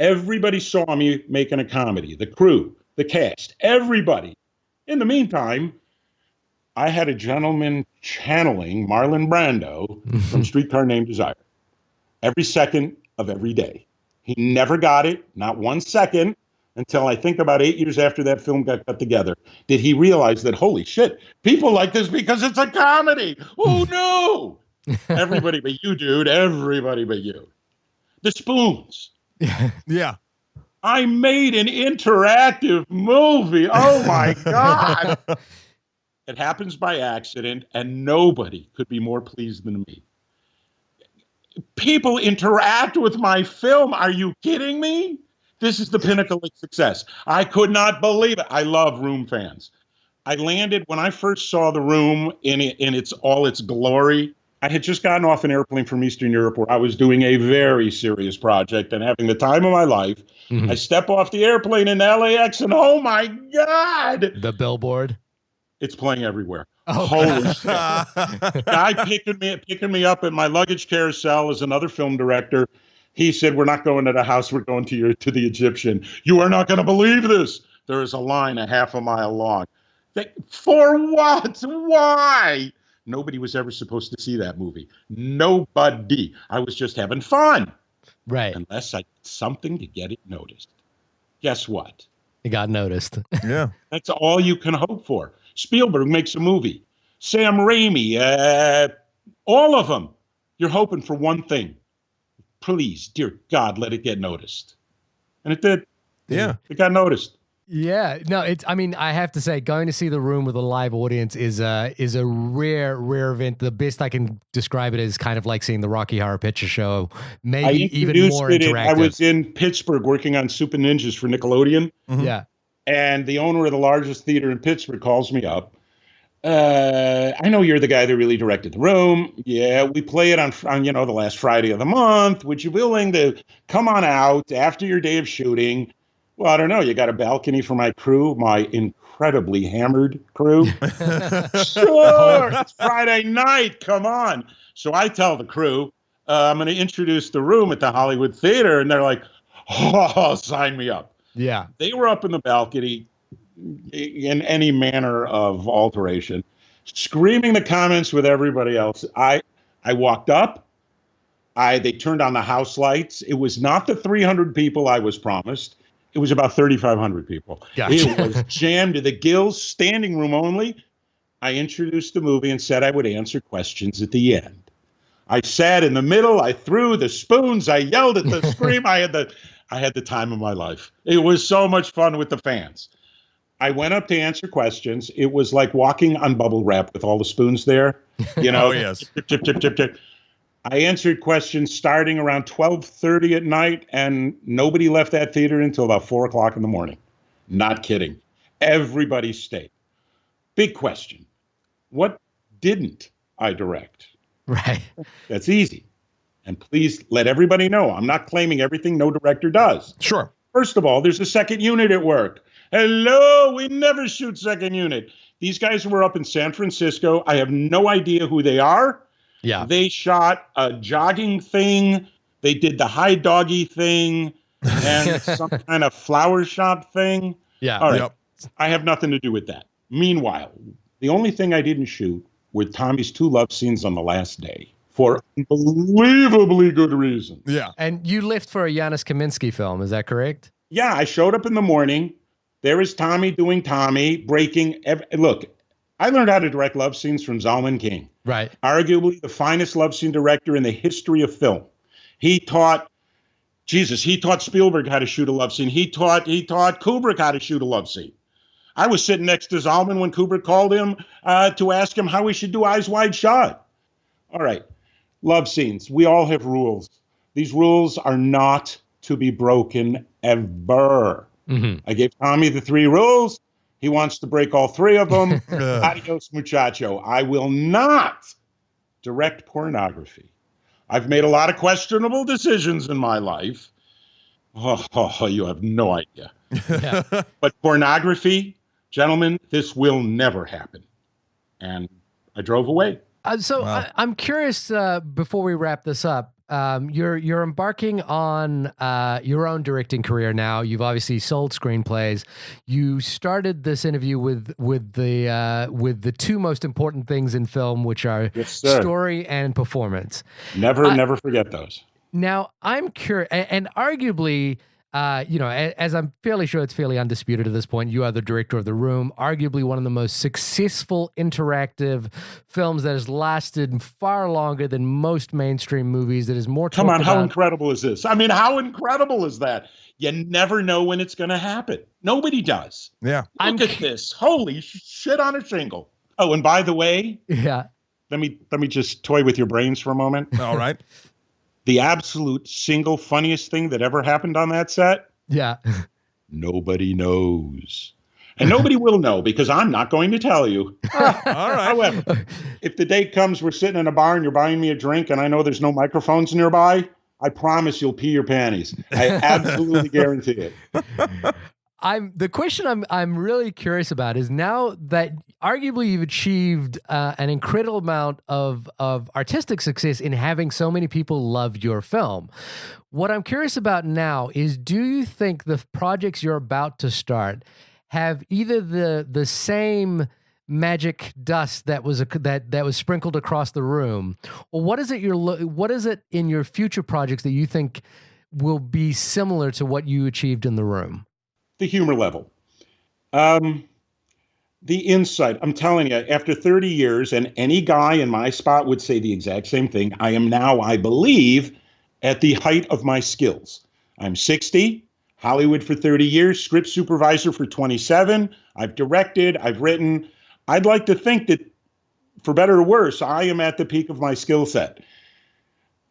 Everybody saw me making a comedy. The crew, the cast, everybody. In the meantime, I had a gentleman channeling Marlon Brando from Streetcar Named Desire every second of every day. He never got it, not 1 second, until I think about 8 years after that film got cut together, did he realize that, holy shit, people like this because it's a comedy. Oh, no. Everybody but you, dude. Everybody but you. The Spoons. Yeah. I made an interactive movie. Oh, my God. It happens by accident, and nobody could be more pleased than me. People interact with my film. Are you kidding me? This is the pinnacle of success. I could not believe it. I love Room fans. I landed, when I first saw The Room in all its glory, I had just gotten off an airplane from Eastern Europe where I was doing a very serious project and having the time of my life. Mm-hmm. I step off the airplane in LAX, and oh my God! The billboard. It's playing everywhere. Oh, holy shit. Guy picking me up at my luggage carousel is another film director. He said, "We're not going to the house. We're going to the Egyptian. You are not going to believe this." There is a line a half a mile long. For what? Why? Nobody was ever supposed to see that movie. Nobody. I was just having fun. Right. Unless I did something to get it noticed. Guess what? It got noticed. Yeah. That's all you can hope for. Spielberg makes a movie. Sam Raimi, all of them. You're hoping for one thing. Please, dear God, let it get noticed. And it did. Yeah. It got noticed. Yeah, no, I mean, I have to say, going to see The Room with a live audience is a rare event. The best I can describe it is kind of like seeing the Rocky Horror Picture Show, maybe even more interactive. I was in Pittsburgh working on Super Ninjas for Nickelodeon. Mm-hmm. Yeah. And the owner of the largest theater in Pittsburgh calls me up. I know you're the guy that really directed The Room. Yeah, we play it on the last Friday of the month. Would you be willing to come on out after your day of shooting? Well, I don't know. You got a balcony for my crew, my incredibly hammered crew? Sure. It's Friday night. Come on. So I tell the crew, I'm going to introduce The Room at the Hollywood Theater. And they're like, oh, sign me up. Yeah. They were up in the balcony in any manner of alteration, screaming the comments with everybody else. I walked up. They turned on the house lights. It was not the 300 people I was promised. It was about 3,500 people. Gotcha. It was jammed to the gills, standing room only. I introduced the movie and said I would answer questions at the end. I sat in the middle. I threw the spoons. I yelled at the scream. I had the time of my life. It was so much fun with the fans. I went up to answer questions. It was like walking on bubble wrap with all the spoons there. You know, Oh, yes. Tip, tip, tip, tip, tip. I answered questions starting around 12:30 at night, and nobody left that theater until about 4 o'clock in the morning. Not kidding. Everybody stayed. Big question. What didn't I direct? Right. That's easy. And please let everybody know, I'm not claiming everything no director does. Sure. First of all, there's a second unit at work. Hello, we never shoot second unit. These guys were up in San Francisco. I have no idea who they are. Yeah. They shot a jogging thing. They did the high doggy thing and some kind of flower shop thing. Yeah. All right. Yep. I have nothing to do with that. Meanwhile, the only thing I didn't shoot were Tommy's 2 love scenes on the last day for unbelievably good reason. Yeah. And you left for a Janusz Kaminski film, is that correct? Yeah, I showed up in the morning. There is Tommy doing Tommy, breaking. Look, I learned how to direct love scenes from Zalman King. Right. Arguably the finest love scene director in the history of film. He taught Spielberg how to shoot a love scene. He taught Kubrick how to shoot a love scene. I was sitting next to Zalman when Kubrick called him to ask him how we should do Eyes Wide Shut. All right, love scenes. We all have rules. These rules are not to be broken ever. Mm-hmm. I gave Tommy the 3 rules. He wants to break all 3 of them. Adios, muchacho. I will not direct pornography. I've made a lot of questionable decisions in my life. Oh, you have no idea. Yeah. But pornography, gentlemen, this will never happen. And I drove away. So I'm curious, before we wrap this up, you're embarking on your own directing career now. You've obviously sold screenplays. You started this interview with the 2 most important things in film, which are story and performance. Never forget those. Now, I'm curious, and arguably, as I'm fairly sure it's fairly undisputed at this point, you are the director of The Room, arguably one of the most successful interactive films that has lasted far longer than most mainstream movies. That is more. Come on, how about. incredible is this? I mean, how incredible is that? You never know when it's going to happen. Nobody does. Yeah. Look at this. Holy shit on a shingle. Oh, and by the way, Yeah. let me just toy with your brains for a moment. All right. The absolute single funniest thing that ever happened on that set? Yeah. Nobody knows. And nobody will know because I'm not going to tell you. All right. However, if the day comes we're sitting in a bar and you're buying me a drink and I know there's no microphones nearby, I promise you'll pee your panties. I absolutely guarantee it. The question I'm really curious about is, now that arguably you've achieved an incredible amount of artistic success in having so many people love your film, what I'm curious about now is, do you think the projects you're about to start have either the same magic dust that was that was sprinkled across the room? Or what is it in your future projects that you think will be similar to what you achieved in The Room? The humor level. The insight. I'm telling you, after 30 years, and any guy in my spot would say the exact same thing, I am now, I believe, at the height of my skills. I'm 60, Hollywood for 30 years, script supervisor for 27. I've directed, I've written. I'd like to think that, for better or worse, I am at the peak of my skill set.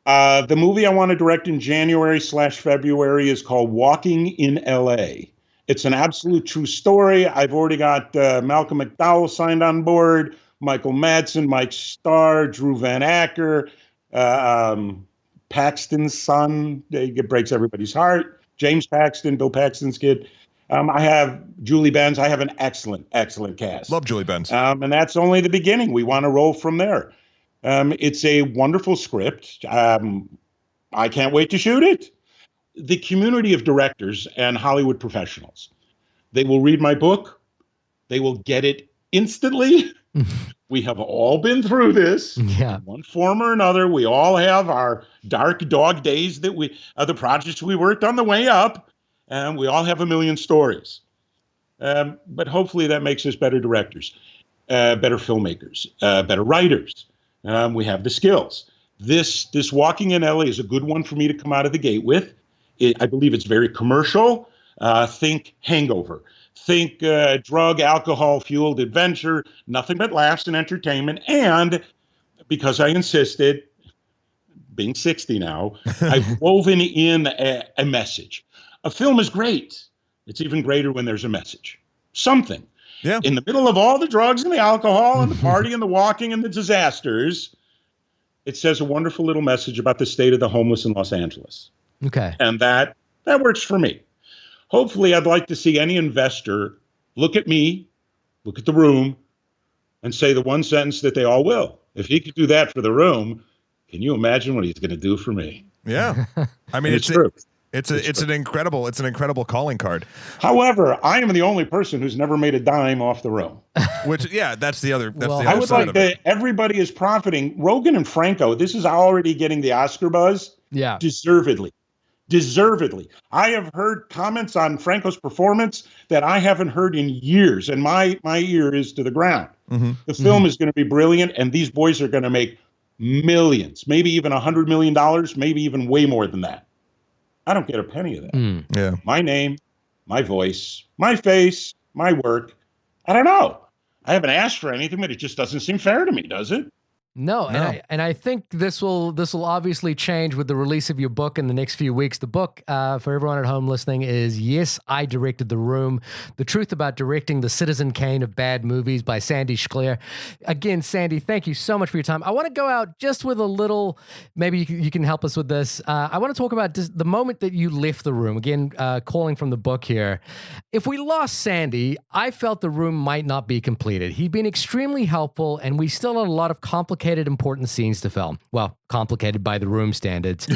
The movie I want to direct in January/February is called Walking in L.A. It's an absolute true story. I've already got Malcolm McDowell signed on board, Michael Madsen, Mike Starr, Drew Van Acker, Paxton's son. It breaks everybody's heart. James Paxton, Bill Paxton's kid. I have Julie Benz. I have an excellent, excellent cast. Love Julie Benz. And that's only the beginning. We want to roll from there. It's a wonderful script. I can't wait to shoot it. The community of directors and Hollywood professionals, they will read my book. They will get it instantly. We have all been through this in one form or another. We all have our dark dog days that the projects we worked on the way up, and we all have a million stories. But hopefully that makes us better directors, better filmmakers, better writers. We have the skills. This Walking in LA is a good one for me to come out of the gate with. I believe it's very commercial. Think Hangover. Think drug, alcohol-fueled adventure. Nothing but laughs and entertainment. And because I insisted, being 60 now, I've woven in a message. A film is great. It's even greater when there's a message. Something. Yeah. In the middle of all the drugs and the alcohol and the party and the walking and the disasters, it says a wonderful little message about the state of the homeless in Los Angeles. Okay. And that works for me. Hopefully, I'd like to see any investor look at me, look at The Room, and say the one sentence that they all will. If he could do that for The Room, can you imagine what he's going to do for me? Yeah. I mean, it's true. It's an incredible calling card. However, I am the only person who's never made a dime off The Room. Which, yeah, that's the other. That's Well, the I other would side like of it. that everybody is profiting. Rogan and Franco, this is already getting the Oscar buzz. Yeah. Deservedly. I have heard comments on Franco's performance that I haven't heard in years, and my ear is to the ground. Mm-hmm. The film is going to be brilliant, and these boys are going to make millions, maybe even $100 million, maybe even way more than that. I don't get a penny of that. Yeah. My name, my voice, my face, my work. I don't know. I haven't asked for anything, but it just doesn't seem fair to me, does it? No. And I think this will obviously change with the release of your book in the next few weeks. The book, for everyone at home listening, is Yes, I Directed The Room: The Truth About Directing the Citizen Kane of Bad Movies by Sandy Schklair. Again, Sandy, thank you so much for your time. I want to go out just with a little, maybe you can help us with this. I want to talk about the moment that you left the room. Again, calling from the book here. If we lost Sandy, I felt The Room might not be completed. He'd been extremely helpful, and we still had a lot of complicated, important scenes to film. Well, complicated by The Room standards.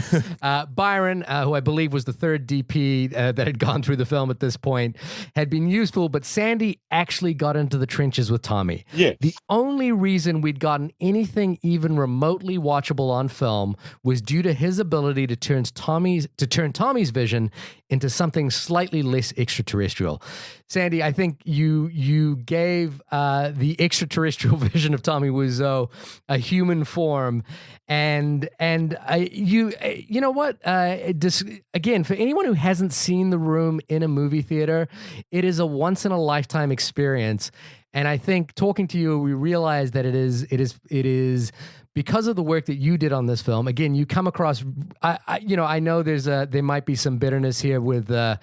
Byron, who I believe was the third DP that had gone through the film at this point, had been useful, but Sandy actually got into the trenches with Tommy. Yes. The only reason we'd gotten anything even remotely watchable on film was due to his ability to turn Tommy's vision into something slightly less extraterrestrial. Sandy, I think you gave the extraterrestrial vision of Tommy Wiseau a human form, and you know what? Again, for anyone who hasn't seen The Room in a movie theater, it is a once in a lifetime experience. And I think talking to you, we realize that it is because of the work that you did on this film. Again, you come across, I know there might be some bitterness here with the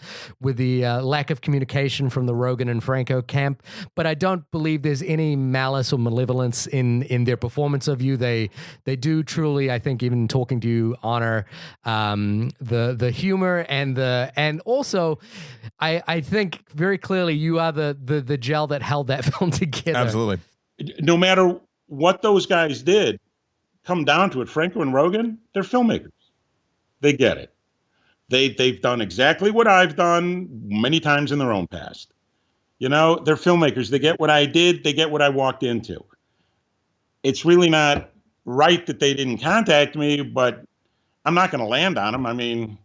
lack of communication from the Rogan and Franco camp, but I don't believe there's any malice or malevolence in their performance of you. They do truly, I think, even talking to you, honor the humor and also I think very clearly you are the gel that held that film together. Absolutely. No matter what those guys did, come down to it, Franco and Rogan, they're filmmakers. They get it. They've done exactly what I've done many times in their own past. They're filmmakers. They get what I did. They get what I walked into. It's really not right that they didn't contact me, but I'm not going to land on them. I mean,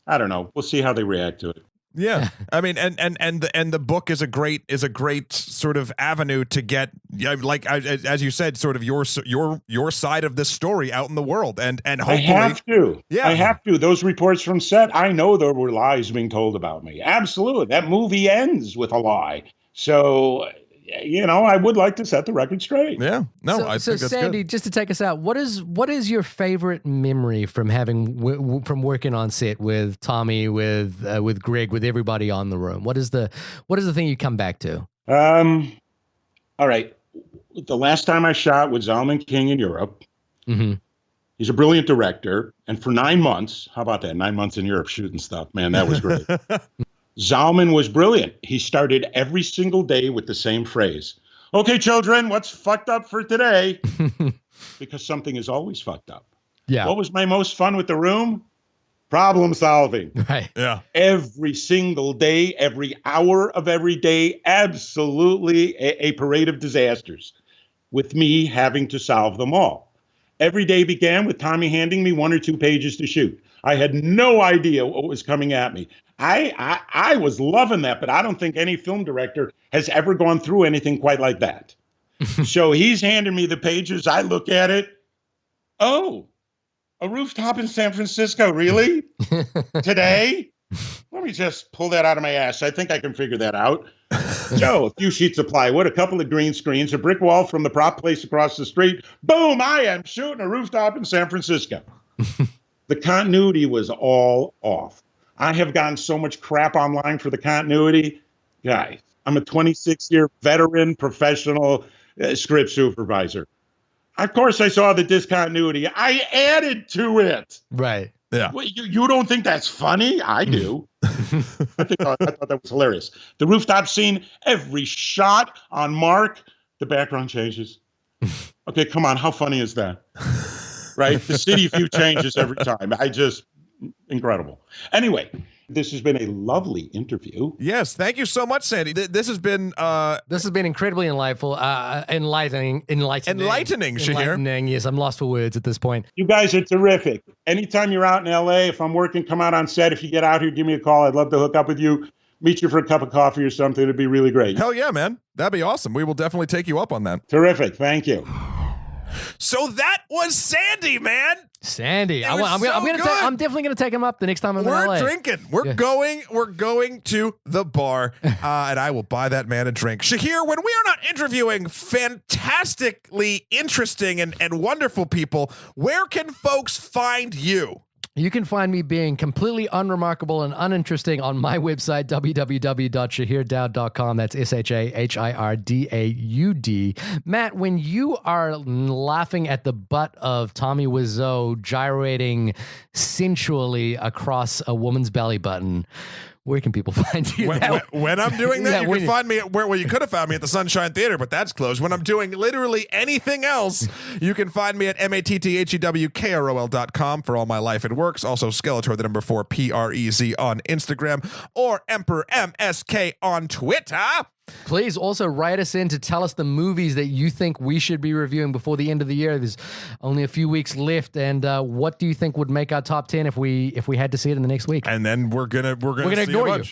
I don't know. We'll see how they react to it. Yeah, I mean, and the book is a great sort of avenue to get, like as you said, sort of your side of this story out in the world, and hopefully, I have to. Yeah, I have to. Those reports from set, I know there were lies being told about me. Absolutely, that movie ends with a lie. So, I would like to set the record straight. Yeah, no, I think that's Sandy, good. just to take us out, what is your favorite memory from from working on set with Tommy, with Greg, with everybody on the room? What is the thing you come back to? All right, the last time I shot with Zalman King in Europe. Mm-hmm. He's a brilliant director, and for 9 months, how about that? 9 months in Europe shooting stuff, man, that was great. Zalman was brilliant. He started every single day with the same phrase. Okay, children, what's fucked up for today? Because something is always fucked up. Yeah. What was my most fun with the room? Problem solving. Right. Yeah. Every single day, every hour of every day, absolutely a parade of disasters, with me having to solve them all. Every day began with Tommy handing me 1 or 2 pages to shoot. I had no idea what was coming at me. I was loving that, but I don't think any film director has ever gone through anything quite like that. So he's handing me the pages. I look at it. Oh, a rooftop in San Francisco, really? Today? Let me just pull that out of my ass. I think I can figure that out. Joe, a few sheets of plywood, a couple of green screens, a brick wall from the prop place across the street. Boom, I am shooting a rooftop in San Francisco. The continuity was all off. I have gotten so much crap online for the continuity. Guys, I'm a 26-year veteran professional script supervisor. Of course, I saw the discontinuity. I added to it. Right. Yeah. Well, you don't think that's funny? I do. I thought that was hilarious. The rooftop scene, every shot on Mark, the background changes. Okay, come on. How funny is that? Right? The city view changes every time. Incredible. Anyway, this has been a lovely interview. Yes, thank you so much, Sandy. This has been incredibly enlightening, Shahir. Yes, I'm lost for words at this point. You guys are terrific. Anytime you're out in LA, if I'm working, come out on set. If you get out here, give me a call. I'd love to hook up with you, meet you for a cup of coffee or something. It'd be really great. Hell yeah, man. That'd be awesome. We will definitely take you up on that. Terrific. Thank you. So that was Sandy, man. Sandy, I'm definitely gonna take him up the next time I'm in LA. We're drinking. We're going to the bar, and I will buy that man a drink. Shahir, when we are not interviewing fantastically interesting and wonderful people, where can folks find you? You can find me being completely unremarkable and uninteresting on my website, www.shahirdaud.com. That's SHAHIRDAUD. Matt, when you are laughing at the butt of Tommy Wiseau gyrating sensually across a woman's belly button, where can people find you? When I'm doing that, you can find me at you could have found me at the Sunshine Theater, but that's closed. When I'm doing literally anything else, you can find me at MATTHEWKROL.com for all my life and works. Also, Skeletor, the number 4, PREZ on Instagram, or Emperor MSK on Twitter. Please also write us in to tell us the movies that you think we should be reviewing before the end of the year. There's only a few weeks left, and what do you think would make our top 10 if we had to see it in the next week? And then we're gonna ignore you.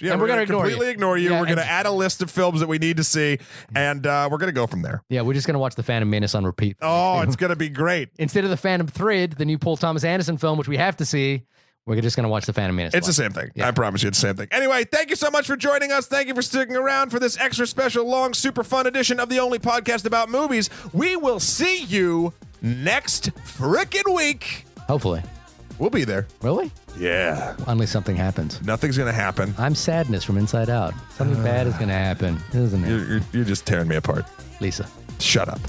Yeah, we're gonna completely ignore you. Yeah, we're gonna add a list of films that we need to see, and we're gonna go from there. Yeah, we're just gonna watch The Phantom Menace on repeat. Oh, it's gonna be great. Instead of The Phantom Thread, the new Paul Thomas Anderson film, which we have to see, we're just going to watch The Phantom Menace. It's the same thing. Yeah. I promise you it's the same thing. Anyway, thank you so much for joining us. Thank you for sticking around for this extra special, long, super fun edition of the only podcast about movies. We will see you next frickin' week. Hopefully. We'll be there. Really? Yeah. Unless something happens. Nothing's going to happen. I'm sadness from inside out. Something bad is going to happen, isn't it? You're just tearing me apart. Lisa. Shut up.